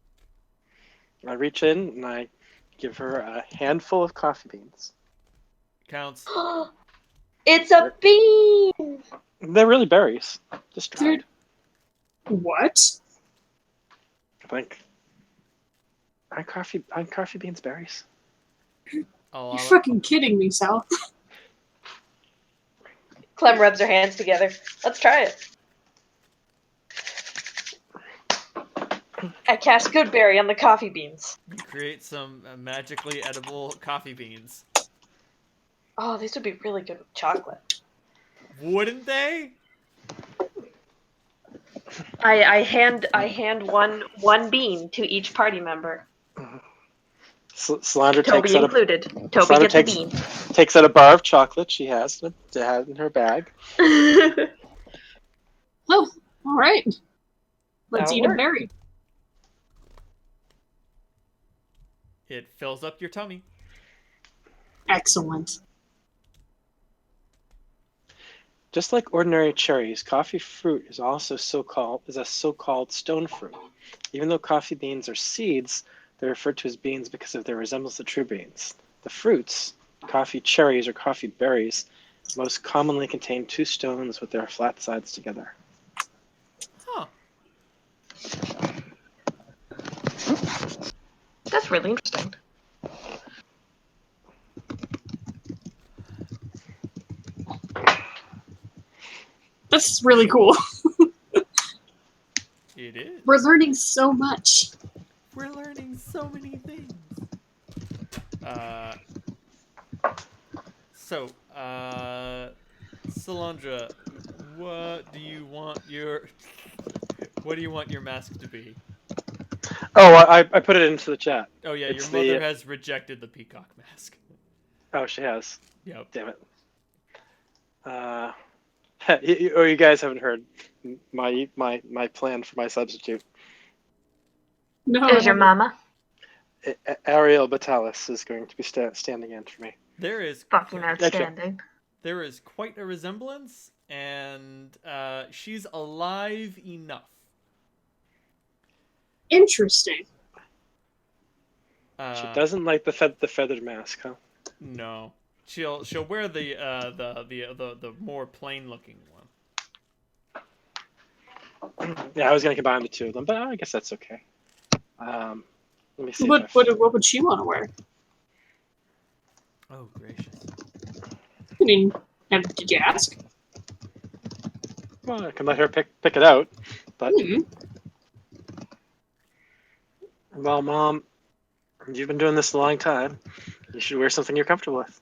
I reach in and I give her a handful of coffee beans. Counts. It's a bean! They're really berries, just dried. What? I think. Aren't coffee beans berries? Oh, You're fucking kidding me, Sal. Clem rubs her hands together. Let's try it. I cast Goodberry on the coffee beans. You create some magically edible coffee beans. Oh, these would be really good with chocolate. Wouldn't they? I hand one bean to each party member. Slander Toby included. Toby gets a bean. Takes out a bar of chocolate she has to have in her bag. Oh, all right. Let's That'll eat work. a berry. It fills up your tummy. Excellent. Just like ordinary cherries, coffee fruit is also a so-called stone fruit. Even though coffee beans are seeds, they're referred to as beans because of their resemblance to true beans. The fruits, coffee cherries or coffee berries, most commonly contain two stones with their flat sides together. Huh. That's really interesting. That's really cool. It is. We're learning so much. We're learning so many things. Salandra, what do you want your mask to be? Oh, I put it into the chat. Oh yeah, It's your mother has rejected the peacock mask. Oh, she has. Yep. Damn it. You guys haven't heard my plan for my substitute. No, Is your mama? Ariel Batalis is going to be standing in for me. There is Fucking outstanding. There is quite a resemblance, and she's alive enough. Interesting. She doesn't like the feathered mask, huh? No, she'll wear the more plain looking one. Yeah, I was gonna combine the two of them, but I guess that's okay. Let me see. What would she want to wear? Oh gracious! I mean, did you ask? Well, I can let her pick it out, but well, Mom, you've been doing this a long time. You should wear something you're comfortable with.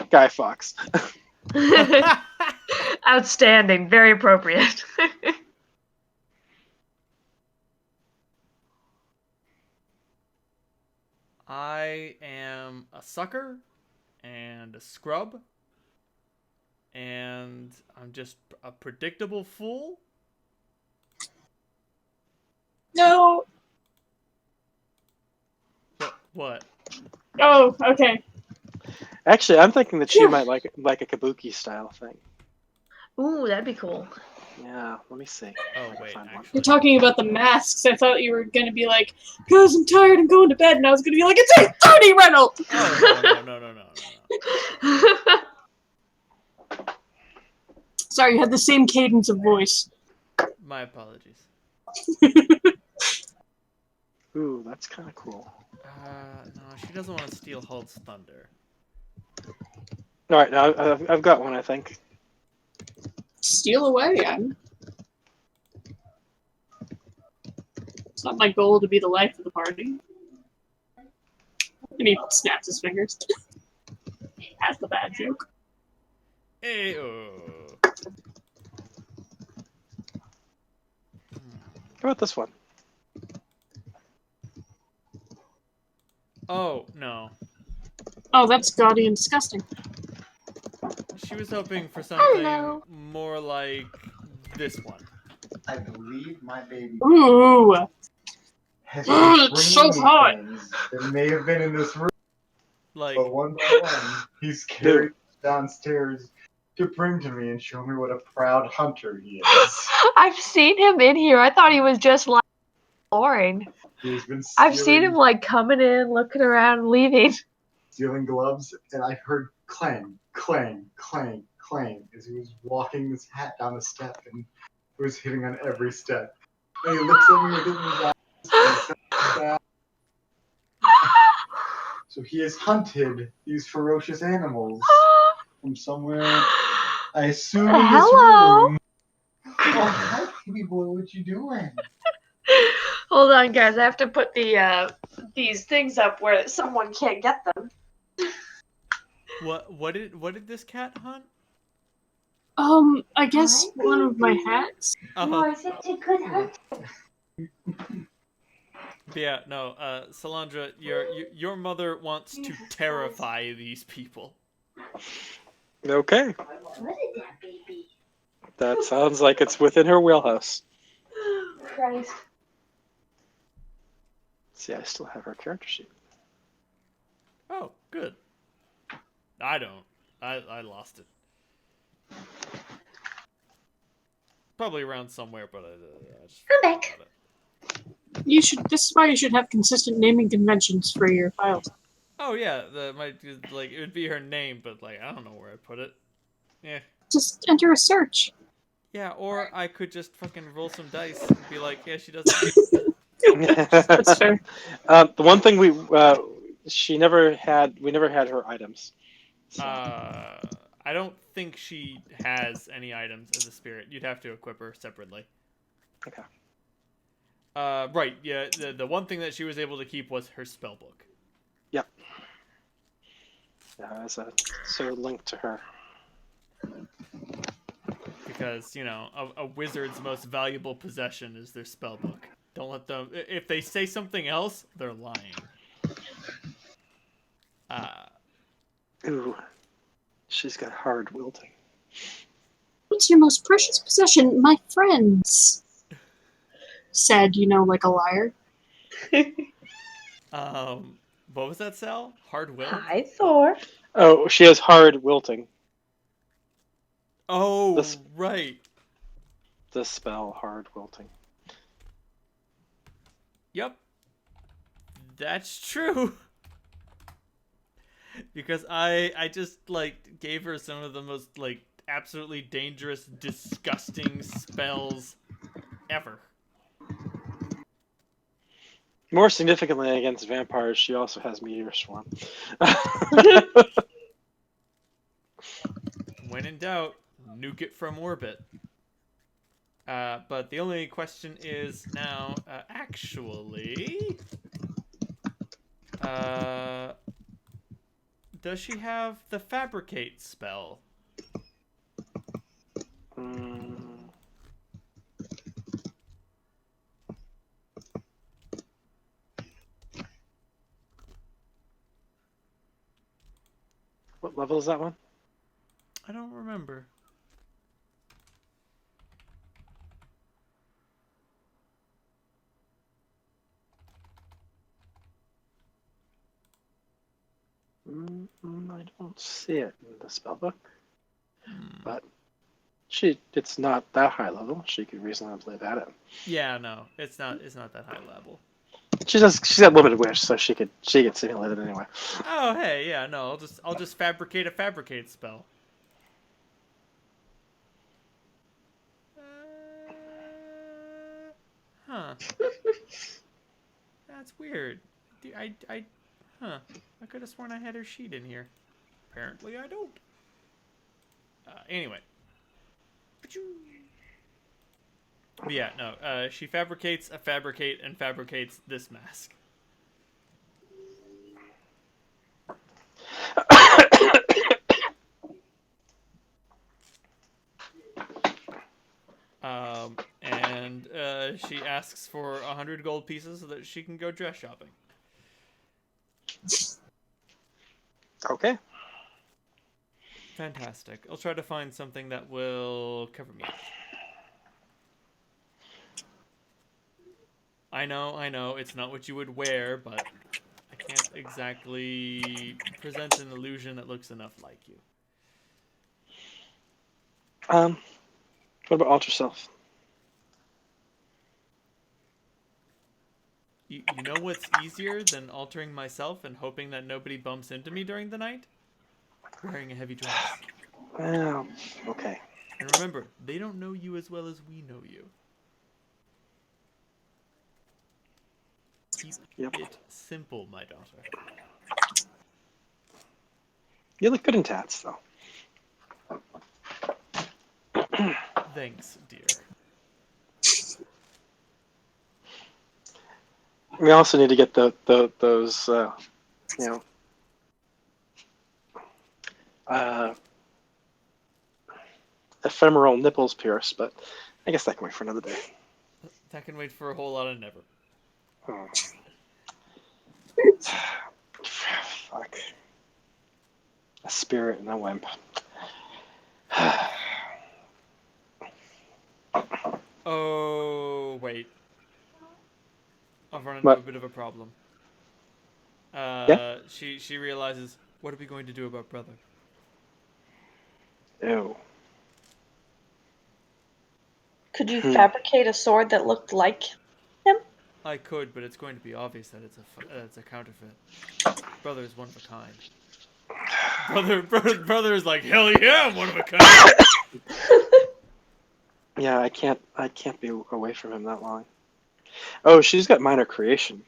Guy Fawkes. Outstanding. Very appropriate. I am a sucker and a scrub, and I'm just a predictable fool. No. What? Oh, okay. Actually, I'm thinking that she might like a kabuki style thing. Ooh, that'd be cool. Yeah, let me see. Oh, If I can wait, find one. actually. You're talking about the masks. I thought you were gonna be like, "Cause I'm tired and going to bed," and I was gonna be like, "It's 8:30, Reynolds." Oh, no. Sorry, you had the same cadence of voice. My apologies. Ooh, that's kind of cool. No, she doesn't want to steal Hulk's thunder. All right, now I've got one. I think. Steal away. It's not my goal to be the life of the party. And he snaps his fingers. That's the bad joke. Hey, How about this one? Oh, no. Oh, that's gaudy and disgusting. She was hoping for something Hello. more like this one. I believe my baby Ooh. has Ugh, been it's so bringing me hot. things that may have been in this room, Like, but one by one, he's carried downstairs to bring to me and show me what a proud hunter he is. I've seen him in here. I thought he was just like exploring. He's been I've seen him like coming in, looking around, and leaving. stealing gloves, and I heard clang, clang, clang, clang as he was walking his hat down the step, and it was hitting on every step. And he looks at me with his eyes, and says that. So he has hunted these ferocious animals from somewhere. I assume in this Hello. room. Oh, hi, baby boy. What you doing? Hold on, guys. I have to put the these things up where someone can't get them. what did this cat hunt? I guess one of my hats. Uh-huh. such a good hunter. Yeah, no, Salandra, your mother wants to terrify these people. Okay, What is that, baby? that sounds like it's within her wheelhouse. Christ. See, I still have her character sheet. Oh, good. I don't. I lost it. Probably around somewhere, but I just I'm forgot back. about it. This is why you should have consistent naming conventions for your files. Oh yeah, it would be her name, but like I don't know where I put it. Yeah. Just enter a search. Yeah, or I could just fucking roll some dice and be like, yeah, she does that. That's fair. The one thing we never had her items. So. I don't think she has any items as a spirit. You'd have to equip her separately. Okay. Right. Yeah. The one thing that she was able to keep was her spell book. Yep. Yeah, as a sort of link to her. Because a wizard's most valuable possession is their spell book. Don't let them. If they say something else, they're lying. Ooh, she's got hard wilting. What's your most precious possession, my friends? Said, like a liar. What was that, Sal? Hard will? Hi, Thor. Oh, she has hard wilting. Oh, right. The spell hard wilting. Yep. That's true. Because I just gave her some of the most absolutely dangerous, disgusting spells ever. More significantly against vampires, she also has Meteor Swarm. When in doubt, nuke it from orbit. But the only question is now, actually, does she have the fabricate spell? What level is that one? I don't remember. I don't see it in the spellbook, but it's not that high level. She could reasonably have had it. Yeah, no, it's not that high level. She's got limited wish, so she could simulate it anyway. Oh, hey, yeah, no, I'll just fabricate a fabricate spell. Huh. That's weird. Huh. I could have sworn I had her sheet in here. Apparently I don't. Anyway. But yeah, no, she fabricates a fabricate and fabricates this mask. And she asks for 100 gold pieces so that she can go dress shopping. Okay. Fantastic. I'll try to find something that will cover me up. I know, it's not what you would wear, but I can't exactly present an illusion that looks enough like you. What about alter self? You know what's easier than altering myself and hoping that nobody bumps into me during the night? Wearing a heavy dress. Well, okay. And remember, they don't know you as well as we know you. Keep it simple, my daughter. You look good in tats, though. Thanks, dear. We also need to get those, ephemeral nipples pierced, but I guess that can wait for another day. That can wait for a whole lot of never. Oh. Fuck. A spirit and a wimp. Oh, wait. I've run into What? a bit of a problem. Yeah? She realizes, what are we going to do about brother? Ew. Could you fabricate a sword that looked like him? I could, but it's going to be obvious that it's a counterfeit. Brother is one of a kind. Brother is like, hell yeah, I'm one of a kind. Yeah, I can't be away from him that long. Oh, she's got minor creation.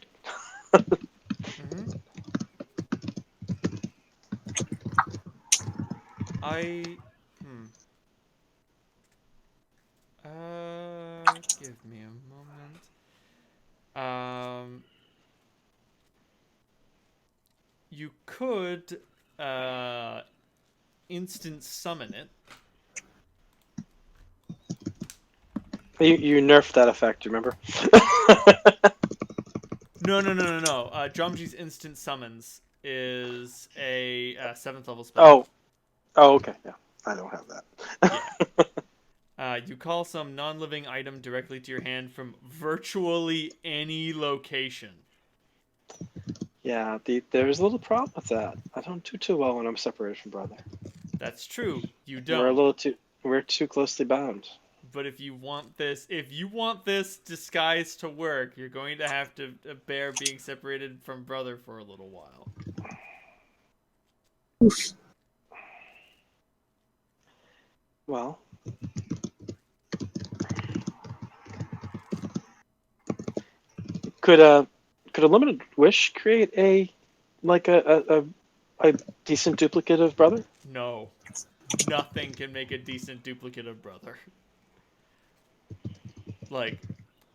Mm-hmm. Give me a moment. You could, instant summon it. You nerfed that effect, remember? No. Drumji's instant summons is a 7th level spell. Oh, okay. Yeah, I don't have that. Yeah. You call some non-living item directly to your hand from virtually any location. Yeah, there's a little problem with that. I don't do too well when I'm separated from brother. That's true. You don't. We're too closely bound. But if you want this disguise to work, you're going to have to bear being separated from brother for a little while. Oof. Well, could a limited wish create a decent duplicate of brother? No. Nothing can make a decent duplicate of brother. Like,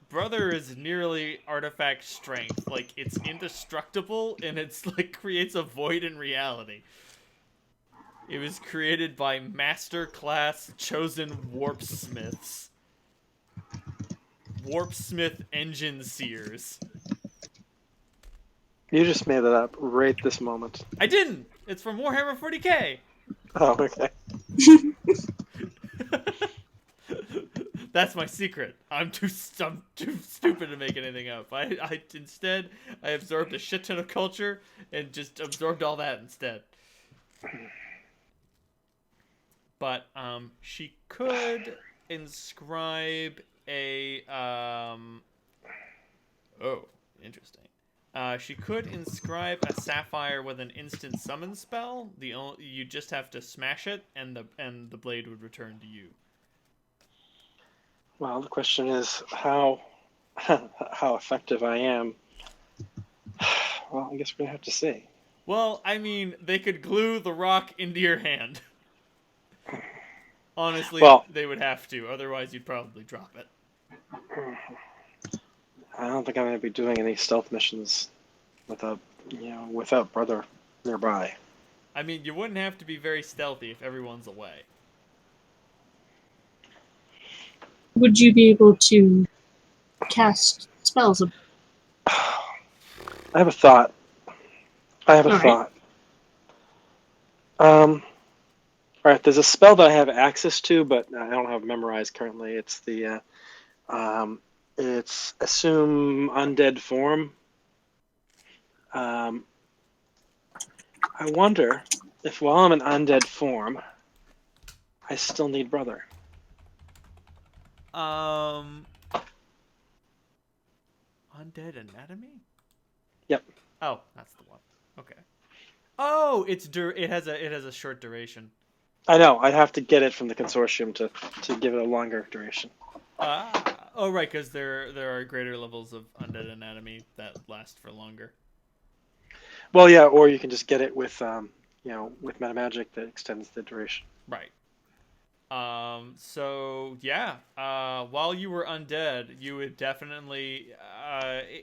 brother is nearly artifact strength. Like, it's indestructible and it's like creates a void in reality. It was created by master class chosen warpsmiths. Warpsmith engine seers. You just made that up right this moment. I didn't! It's from Warhammer 40k! Oh, okay. That's my secret. I'm too stupid to make anything up. Instead, I absorbed a shit ton of culture and just absorbed all that instead. But she could inscribe a oh, interesting. She could inscribe a sapphire with an instant summon spell. You just have to smash it, and the blade would return to you. Well, the question is how effective I am. Well, I guess we're gonna have to see. Well, I mean, they could glue the rock into your hand. Honestly, Well, they would have to. Otherwise, you'd probably drop it. I don't think I'm gonna be doing any stealth missions without brother nearby. I mean, you wouldn't have to be very stealthy if everyone's away. Would you be able to cast spells? I have a thought. All right, there's a spell that I have access to, but I don't have memorized currently. It's it's assume undead form. I wonder if while I'm in undead form, I still need brother. Undead Anatomy? Yep. Oh, that's the one. Okay. Oh, it has a short duration. I know. I'd have to get it from the consortium to give it a longer duration. Oh, right, because there are greater levels of Undead Anatomy that last for longer. Well, yeah, or you can just get it with with metamagic that extends the duration. Right. So yeah, while you were undead, you would definitely,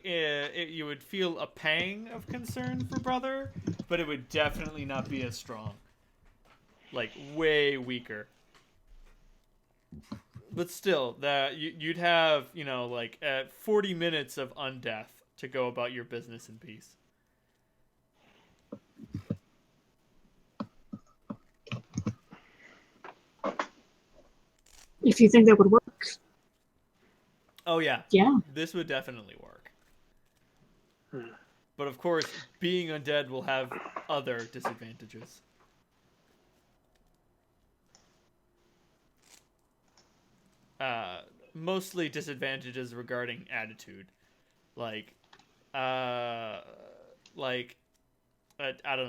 you would feel a pang of concern for brother, but it would definitely not be as strong. Like, way weaker. But still, you'd have, 40 minutes of undeath to go about your business in peace. If you think that would work. Oh, yeah. Yeah. This would definitely work. But of course, being undead will have other disadvantages. Mostly disadvantages regarding attitude. I don't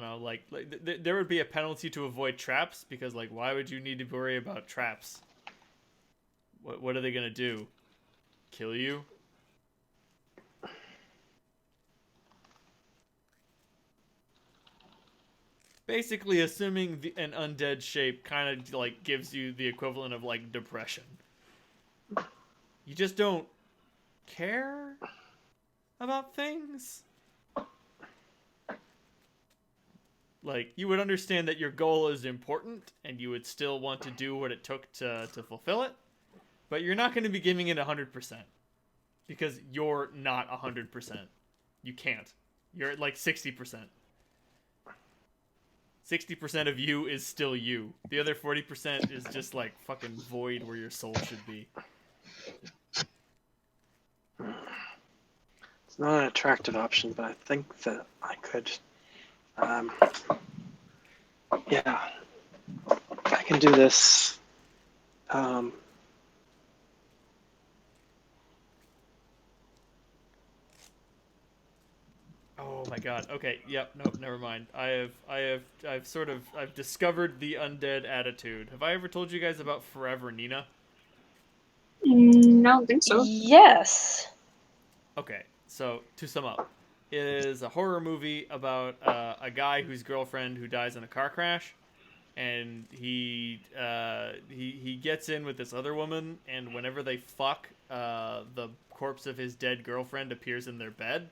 know, there would be a penalty to avoid traps, because, why would you need to worry about traps? What are they gonna do? Kill you? Basically, assuming an undead shape kind of, gives you the equivalent of, depression. You just don't care about things? You would understand that your goal is important, and you would still want to do what it took to fulfill it, but you're not going to be giving it 100%, because you're not 100%. You can't. You're at 60%. 60% of you is still you. The other 40% is just fucking void where your soul should be. It's not an attractive option, but I think that I could. Yeah, I can do this. Oh my god. Okay. Yep. Nope. Never mind. I've discovered the undead attitude. Have I ever told you guys about Forever Nina? I don't think so. Yes. Okay. So to sum up, it is a horror movie about a guy whose girlfriend who dies in a car crash, and he gets in with this other woman, and whenever they fuck, the corpse of his dead girlfriend appears in their bed.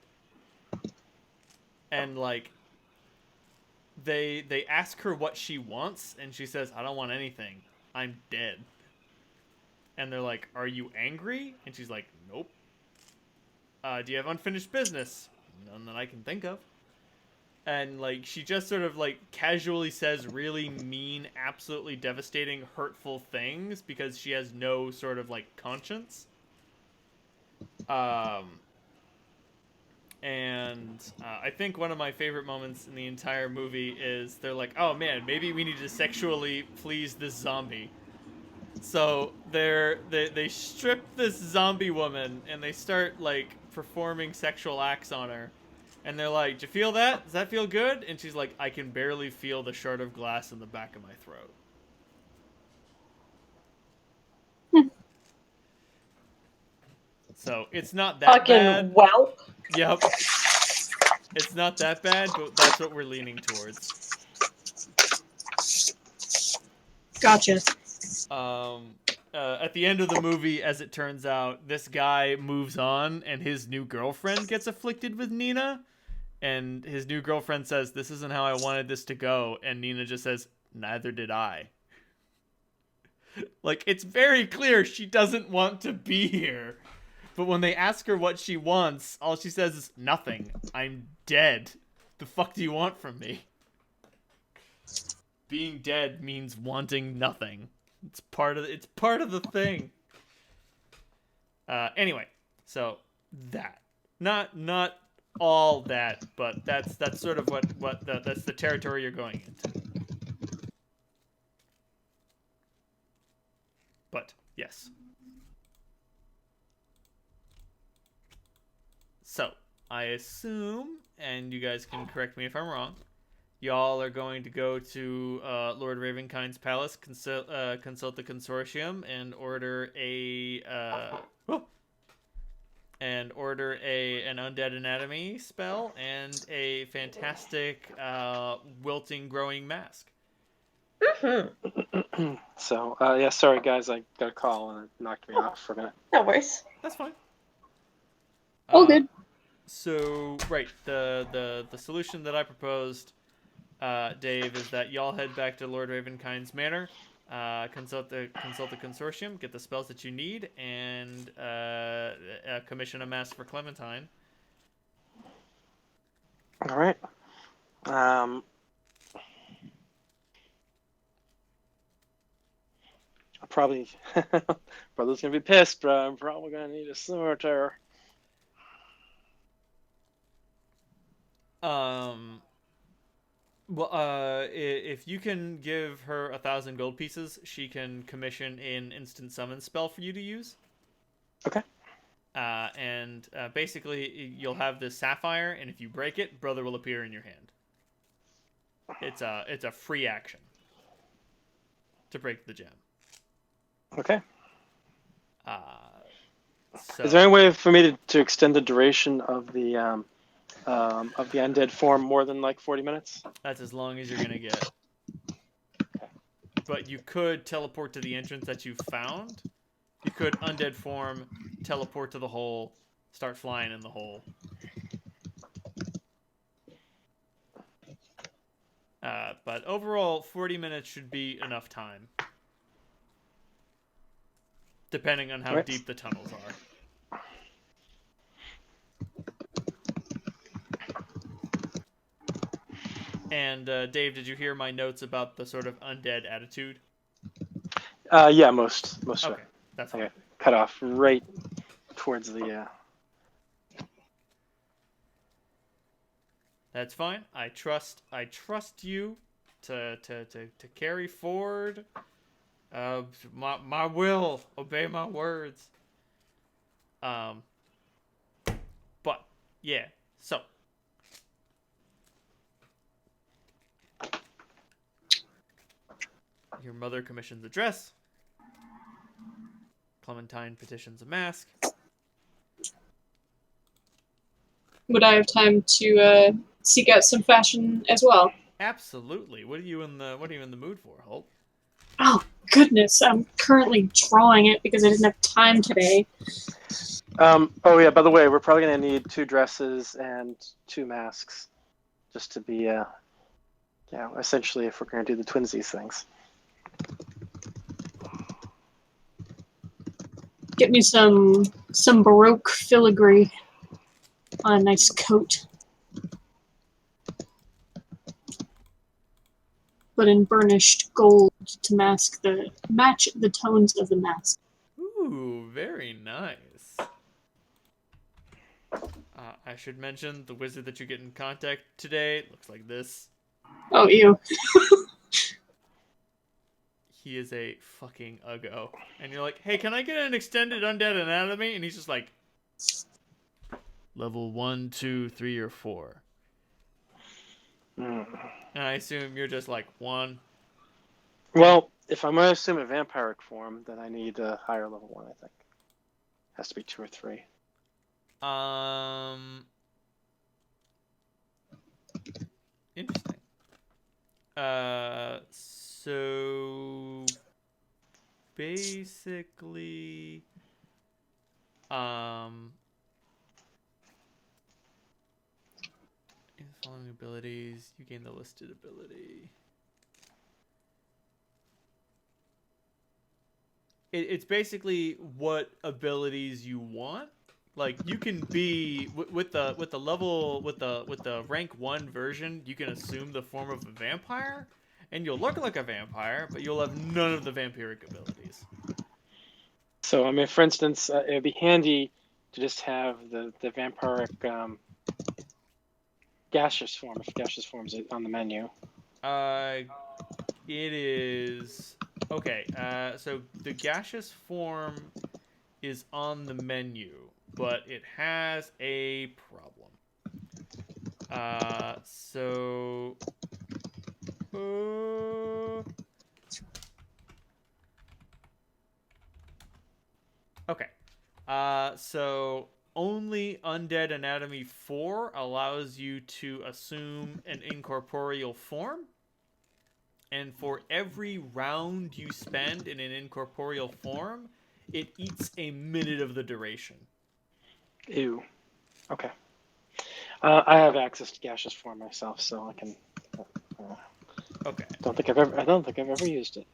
And they ask her what she wants, and she says, "I don't want anything. I'm dead." And they're like, "Are you angry?" And she's like, "Nope." "Do you have unfinished business?" "None that I can think of." And she just sort of casually says really mean, absolutely devastating, hurtful things because she has no sort of conscience. And I think one of my favorite moments in the entire movie is they're like, oh man, maybe we need to sexually please this zombie. So they strip this zombie woman and they start like performing sexual acts on her. And they're like, "Do you feel that? Does that feel good?" And she's like, "I can barely feel the shard of glass in the back of my throat." So it's not that Fucking bad. whelp. Yep. It's not that bad, but that's what we're leaning towards. Gotcha. At the end of the movie, as it turns out, this guy moves on, and his new girlfriend gets afflicted with Nina. And his new girlfriend says, "This isn't how I wanted this to go." And Nina just says, "Neither did I." Like, it's very clear she doesn't want to be here. But when they ask her what she wants, all she says is, "Nothing. I'm dead. The fuck do you want from me?" Being dead means wanting nothing. It's part of the thing. Anyway, so that. Not all that, but that's sort of that's the territory you're going into. But yes. So I assume, and you guys can correct me if I'm wrong, y'all are going to go to Lord Ravenkind's palace, consult the consortium, and order an undead anatomy spell and a fantastic wilting growing mask. Mm-hmm. So, yeah, sorry guys, I got a call and it knocked me off for a minute. No worries. That's fine. All good. So, right, the solution that I proposed, Dave, is that y'all head back to Lord Ravenkind's manor, consult the consortium, get the spells that you need, and commission a mask for Clementine. All right. I'll probably brother's gonna be pissed, but I'm probably gonna need a scimitar. Well, if you can give her 1,000 gold pieces, she can commission an instant summon spell for you to use. Okay. And basically, you'll have this sapphire, and if you break it, brother will appear in your hand. It's a free action to break the gem. Okay. So Is there any way for me to extend the duration of the undead form more than like 40 minutes? that's as long as you're gonna get. But you could teleport to the entrance that you found. You could undead form, teleport to the hole, start flying in the hole. But overall, 40 minutes should be enough time. Depending on how deep the tunnels are. And Dave, did you hear my notes about the sort of undead attitude? Yeah, most Okay, of it. that's fine. Okay. Cut off right towards the. That's fine. I trust you to carry forward. My will obey my words. But yeah. So your mother commissions a dress. Clementine petitions a mask. Would I have time to seek out some fashion as well? Absolutely. What are you in the mood for, Hulk? Oh goodness, I'm currently drawing it because I didn't have time today. Oh yeah. By the way, we're probably gonna need 2 dresses and 2 masks, just to be essentially if we're gonna do the twinsies things. Get me some Baroque filigree on a nice coat. But in burnished gold to match the tones of the mask. Ooh, very nice. I should mention the wizard that you get in contact today looks like this. Oh, ew. He is a fucking uggo. And you're like, hey, can I get an extended undead anatomy? And he's just like, level 1, 2, 3, or 4. And I assume you're just like 1. Well, if I'm going to assume a vampiric form, then I need a higher level 1, I think. Has to be 2 or 3. Interesting. So basically, in the following abilities, you gain the listed ability. It's basically what abilities you want. Like you can be with the rank 1 version, you can assume the form of a vampire, and you'll look like a vampire, but you'll have none of the vampiric abilities. So, I mean, for instance, it would be handy to just have the vampiric gaseous form, if gaseous form is on the menu. It is okay. So the gaseous form is on the menu, but it has a problem. Okay. So only Undead Anatomy 4 allows you to assume an incorporeal form. And for every round you spend in an incorporeal form, it eats a minute of the duration. Ew. Okay. I have access to gaseous form myself, so I can. Okay. I don't think I've ever used it.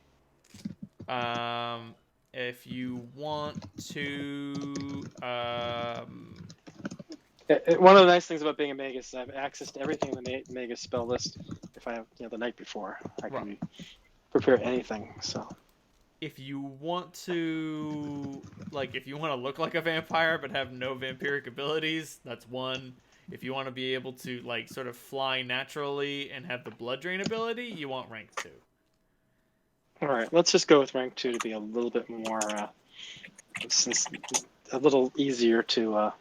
If you want to, One of the nice things about being a magus is I have access to everything in the magus spell list. If I have, the night before, I can prepare anything. So. If you want to, if you want to look like a vampire but have no vampiric abilities, that's 1. If you want to be able to, sort of fly naturally and have the blood drain ability, you want rank 2. All right, let's just go with rank 2 to be a little bit more, a little easier to. All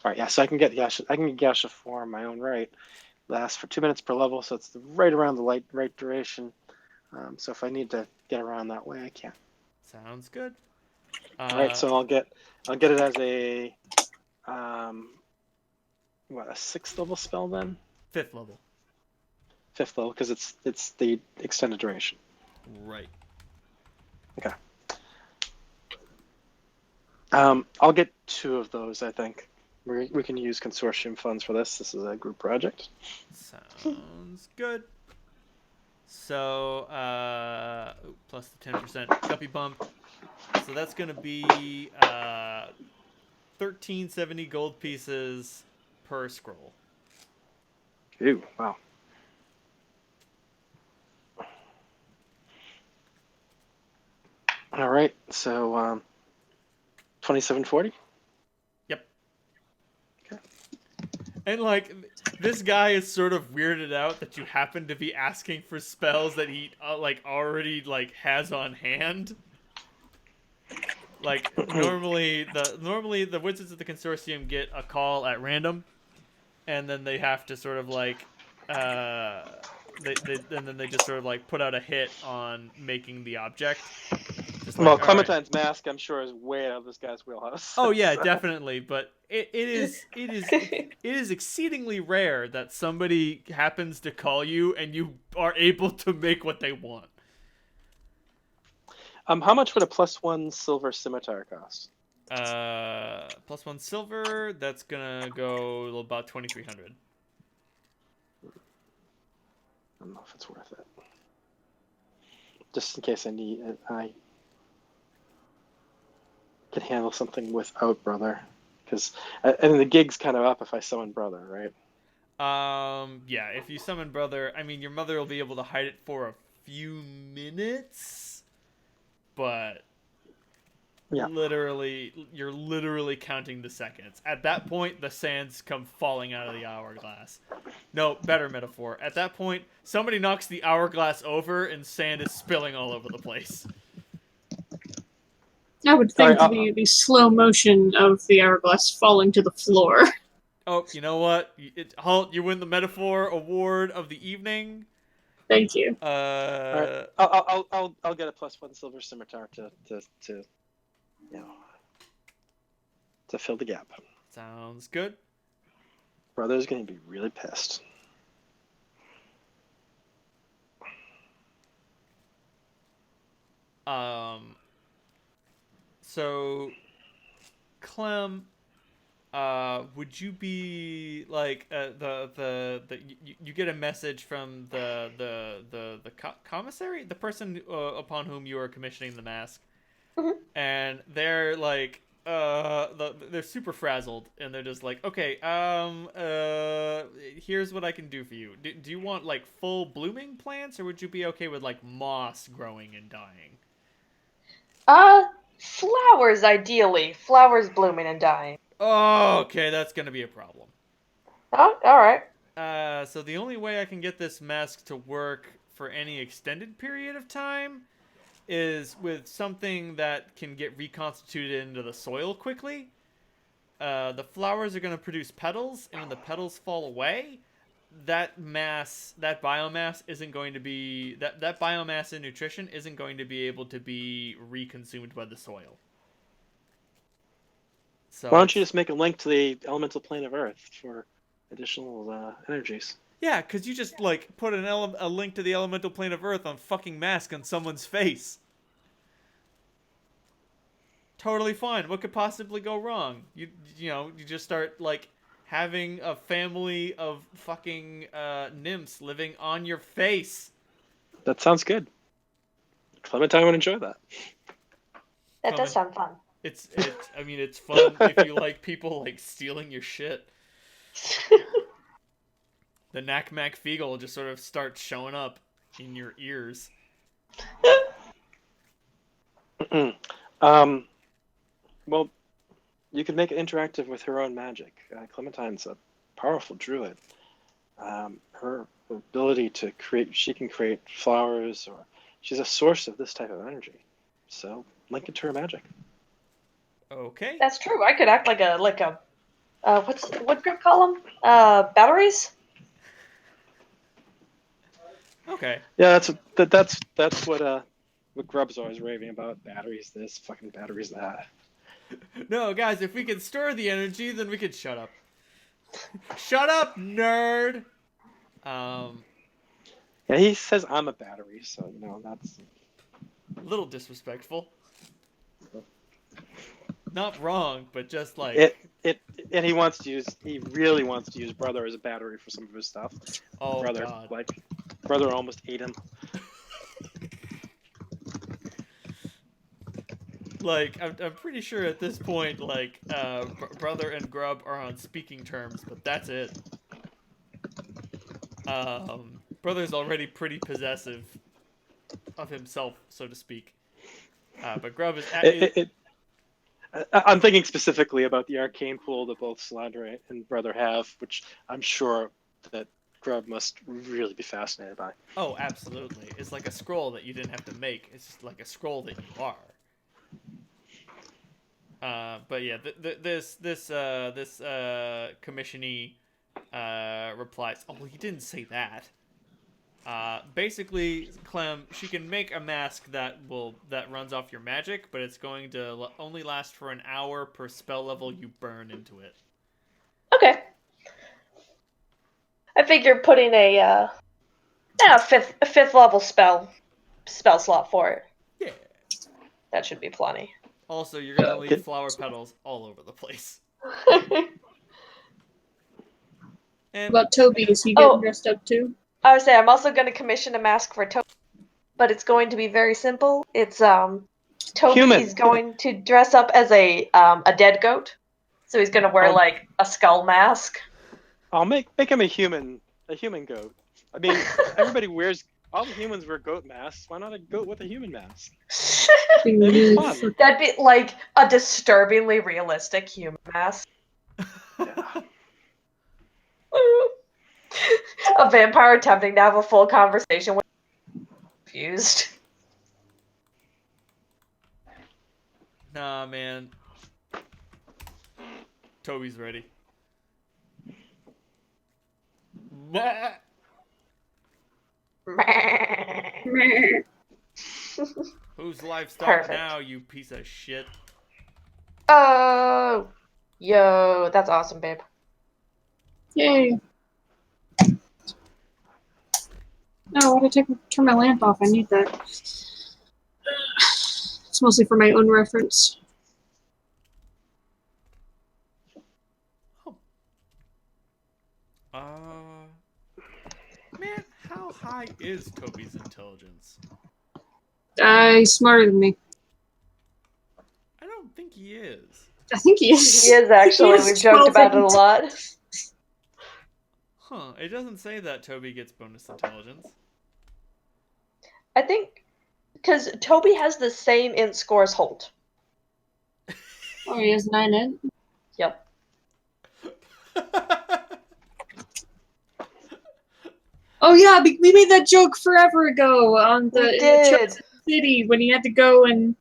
right, yeah. So I can get gaseous form in my own right. Lasts for 2 minutes per level, so it's right around the right duration. So if I need to get around that way, I can. Sounds good. All right, so I'll get it as a a 6th level spell then. 5th level. 5th level because it's the extended duration. Right. Okay. I'll get 2 of those. I think we can use consortium funds for this. This is a group project. Sounds good. So plus the 10% guppy bump. So that's gonna be 1370 gold pieces per scroll. Ooh, wow. All right, so 2740. Yep. Okay. And this guy is sort of weirded out that you happen to be asking for spells that he already has on hand. Normally the wizards of the consortium get a call at random, and then they have to sort of they just sort of put out a hit on making the object. Well, Clementine's mask, I'm sure, is way out of this guy's wheelhouse. Oh yeah, definitely. But it is exceedingly rare that somebody happens to call you and you are able to make what they want. How much would a +1 silver scimitar cost? +1 silver. That's gonna go about 2,300. I don't know if it's worth it. Just in case I need it, I can handle something without brother, because the gig's kind of up if I summon brother, right? Yeah. If you summon brother, I mean, your mother will be able to hide it for a few minutes, but Yeah. You're literally counting the seconds. At that point, the sands come falling out of the hourglass. No, better metaphor. At that point, somebody knocks the hourglass over and sand is spilling all over the place. I would think All right, the slow motion of the hourglass falling to the floor. Oh, you know what? Halt, you win the metaphor award of the evening. Thank you. All right. I'll get a +1 silver scimitar to to fill the gap. Sounds good. Brother's gonna be really pissed. So, Clem, would you be like you get a message from the commissary, the person upon whom you are commissioning the mask, and they're like they're super frazzled, and they're just like, okay, here's what I can do for you. Do you want like full blooming plants, or would you be okay with like moss growing and dying? Flowers ideally. Flowers blooming and dying. Oh, okay, that's gonna be a problem. Oh, alright. So the only way I can get this mask to work for any extended period of time is with something that can get reconstituted into the soil quickly. The flowers are going to produce petals, and when the petals fall away, that biomass isn't going to be that biomass and nutrition isn't going to be able to be reconsumed by the soil. So Why don't you just make a link to the elemental plane of Earth for additional energies? Yeah, because you just, like, put a link to the elemental plane of Earth on fucking mask on someone's face. Totally fine. What could possibly go wrong? You just start, like, having a family of fucking nymphs living on your face. That sounds good. Clementine would enjoy that. That does sound fun. It's fun if you like people, like, stealing your shit. The Knack Mac Feagle just sort of starts showing up in your ears. Well, you could make it interactive with her own magic. Clementine's a powerful druid. Her ability to she can create flowers, or she's a source of this type of energy. So link it to her magic. Okay. That's true. I could act like a what group call them? Batteries. Okay. Yeah, that's what Grub's always raving about. Batteries this, fucking batteries that. No, guys, if we can stir the energy, then we could shut up. Shut up, nerd! Yeah, he says I'm a battery, so, that's... A little disrespectful. Not wrong, but just like... And he really wants to use Brother as a battery for some of his stuff. Oh, Brother, God. Brother almost ate him. Like, I'm pretty sure at this point, like, Brother and Grub are on speaking terms, but that's it. Brother's already pretty possessive of himself, so to speak. But Grub is... I'm thinking specifically about the arcane pool that both Salandra and Brother have, which I'm sure that Grub must really be fascinated by. Oh, absolutely. It's like a scroll that you didn't have to make. It's just like a scroll that you are. But yeah, this commissionee replies, "Oh, he didn't say that." Basically, Clem, she can make a mask that runs off your magic, but it's going to only last for an hour per spell level you burn into it. Okay. I figure putting a fifth level spell slot for it. Yeah. That should be plenty. Also, you're gonna leave flower petals all over the place. And about Toby? Is he getting dressed up too? I would say I'm also going to commission a mask for Toby, but it's going to be very simple. It's Toby is going to dress up as a dead goat, so he's going to wear like a skull mask. I'll make him a human goat. I mean, everybody wears all the humans wear goat masks. Why not a goat with a human mask? That'd That'd be fun. That'd be like a disturbingly realistic human mask. Yeah. A vampire attempting to have a full conversation with confused. Nah, man. Toby's ready. Whose livestock Perfect. now, you piece of shit? Oh, yo, that's awesome, babe. Yay. No, why did I turn my lamp off? I need that. It's mostly for my own reference. Man, how high is Toby's intelligence? He's smarter than me. I don't think he is. I think he is. He is actually. He is We've joked about it a 12. lot. Huh, it doesn't say that Toby gets bonus intelligence. I think because Toby has the same int score as Holt. Oh, he has 9 int. Yep. Oh yeah, we made that joke forever ago on the, We in the did. Chosen City when he had to go and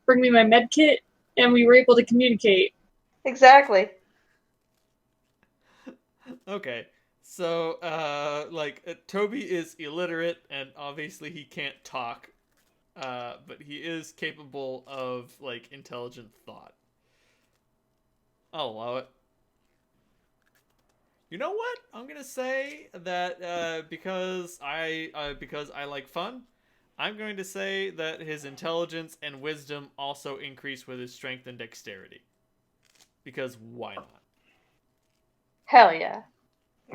bring me my med kit, and we were able to communicate. Exactly. Okay, so, Toby is illiterate, and obviously he can't talk, but he is capable of, intelligent thought. I'll allow it. You know what? I'm gonna say that, because I like fun, I'm going to say that his intelligence and wisdom also increase with his strength and dexterity. Because why not? Hell yeah.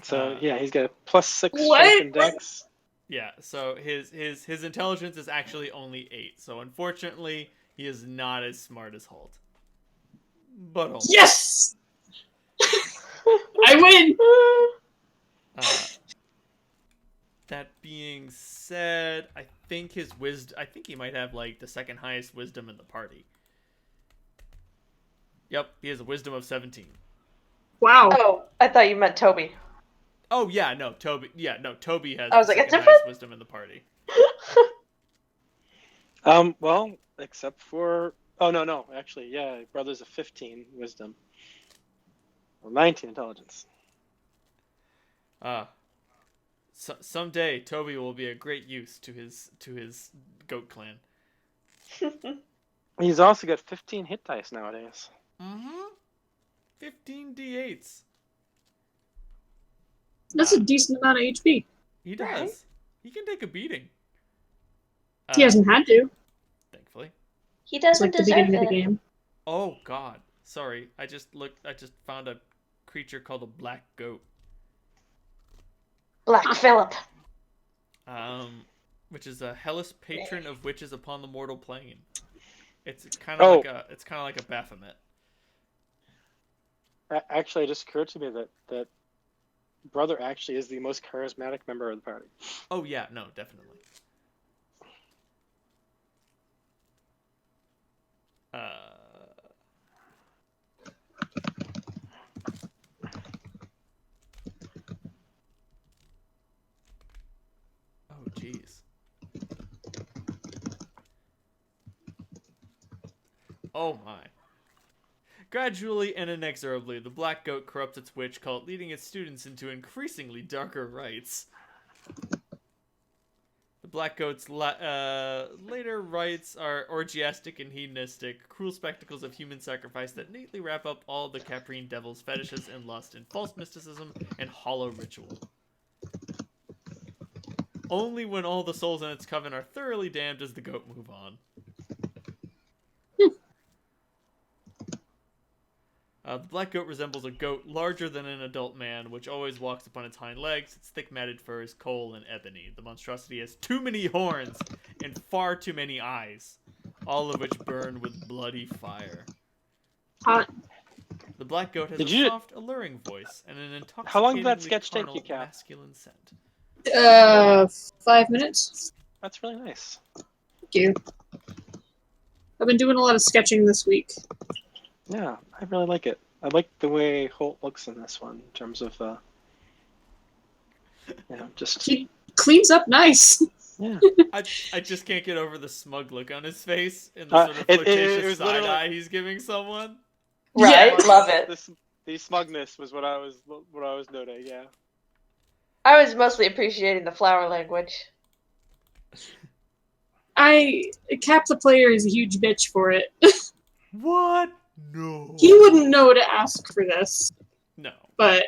So yeah, he's got a +6 What? strength and dex. Yeah, so his intelligence is actually only 8. So unfortunately, he is not as smart as Holt. But almost. Yes! I win! That being said, I think he might have the second highest wisdom in the party. Yep, he has a wisdom of 17. Wow. Oh, I thought you meant Toby. Oh yeah, no, Toby. Yeah, no, Toby has I was the like, it's second different? highest wisdom in the party. Well, except for no, actually, yeah, brother's a 15 wisdom. Well, 19 intelligence. Someday Toby will be a great use to his goat clan. He's also got 15 hit dice nowadays. 15 d8s. That's a decent amount of HP. He does. Right. He can take a beating. He hasn't had to. Thankfully. He It's doesn't like the deserve beginning of it. the game. Oh God, sorry. I just found a creature called a black goat. Black Phillip. Which is a hellish patron of witches upon the mortal plane. It's kind of like a Baphomet. Actually, it just occurred to me that brother actually is the most charismatic member of the party. Oh yeah, no, definitely. Oh jeez. Oh my. Gradually and inexorably, the black goat corrupts its witch cult, leading its students into increasingly darker rites. The black goat's later rites are orgiastic and hedonistic, cruel spectacles of human sacrifice that neatly wrap up all the Caprine devil's fetishes and lust in false mysticism and hollow ritual. Only when all the souls in its coven are thoroughly damned does the goat move on. The black goat resembles a goat larger than an adult man, which always walks upon its hind legs. Its thick matted fur is coal and ebony. The monstrosity has too many horns and far too many eyes, all of which burn with bloody fire. Hot. The black goat has Did a you- soft, alluring voice and an How long did that intoxicatingly sketch take carnal, you, Cap? masculine scent. 5 minutes. That's really nice. Thank you. I've been doing a lot of sketching this week. Yeah, I really like it. I like the way Holt looks in this one in terms of, just... He cleans up nice. Yeah. I just can't get over the smug look on his face and the sort of flirtatious side eye he's giving someone. Right, Yeah. love it. The smugness was what I was noting. Yeah. I was mostly appreciating the flower language. Cap the player is a huge bitch for it. What? No. He wouldn't know to ask for this. No. But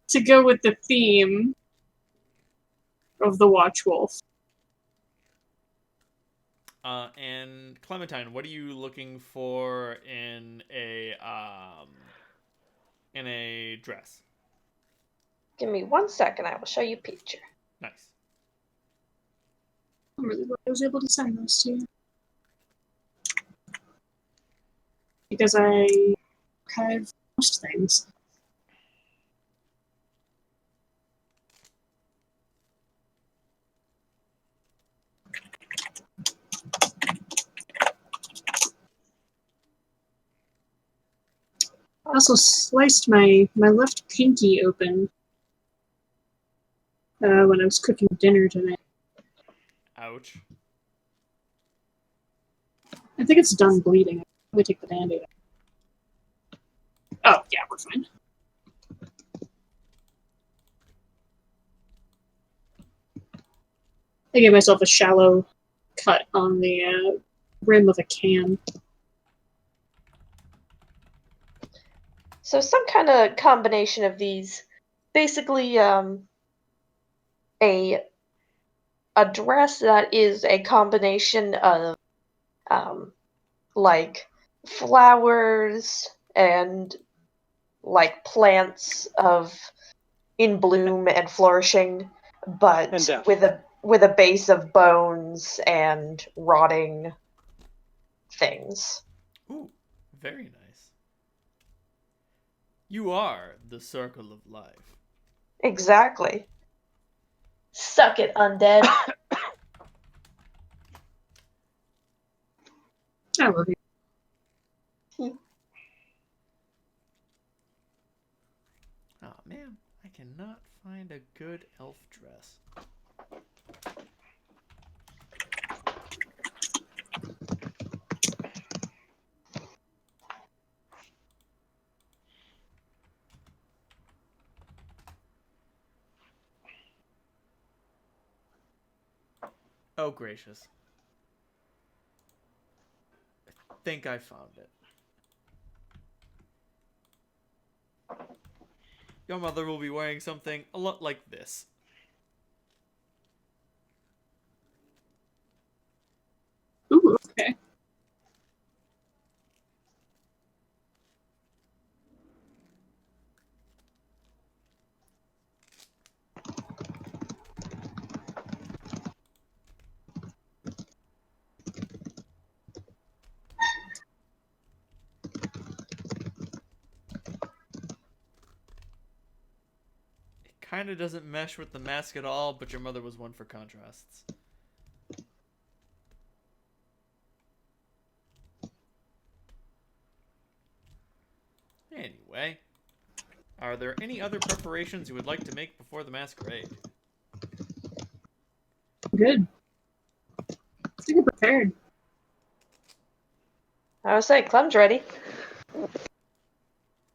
to go with the theme of the Watch Wolf. And Clementine, what are you looking for in a dress? Give me 1 second, I will show you a picture. Nice. I'm really glad I was able to send those to you. Because I archive most things. I also sliced my left pinky open when I was cooking dinner tonight. Ouch. I think it's done bleeding. I'll probably take the Band-Aid out. Oh, yeah, we're fine. I gave myself a shallow cut on the rim of a can. So some kind of combination of these. Basically, a dress that is a combination of like flowers and like plants in bloom and flourishing, but And death. with a base of bones and rotting things. Ooh, very nice. You are the circle of life. Exactly. Suck it, undead. I love you. Oh man, I cannot find a good elf dress. Oh gracious. I think I found it. Your mother will be wearing something a lot like this. Ooh, okay. Kind of doesn't mesh with the mask at all, but your mother was one for contrasts. Anyway, are there any other preparations you would like to make before the masquerade? Good. I think I'm prepared. I was saying, Clem's ready.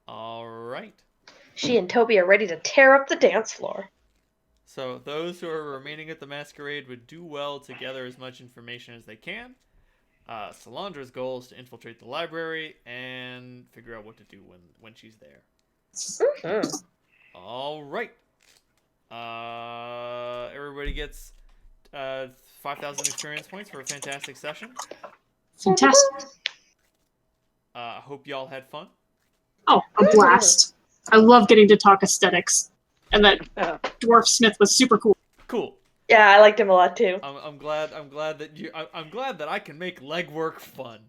All right. She and Toby are ready to tear up the dance floor. So those who are remaining at the masquerade would do well to gather as much information as they can. Solandra's goal is to infiltrate the library and figure out what to do when she's there. Mm-hmm. All right. Everybody gets 5,000 experience points for a fantastic session. Fantastic. I hope y'all had fun. Oh, a blast. I love getting to talk aesthetics. And that Dwarf Smith was super cool. Cool. Yeah, I liked him a lot too. I'm glad that I can make legwork fun.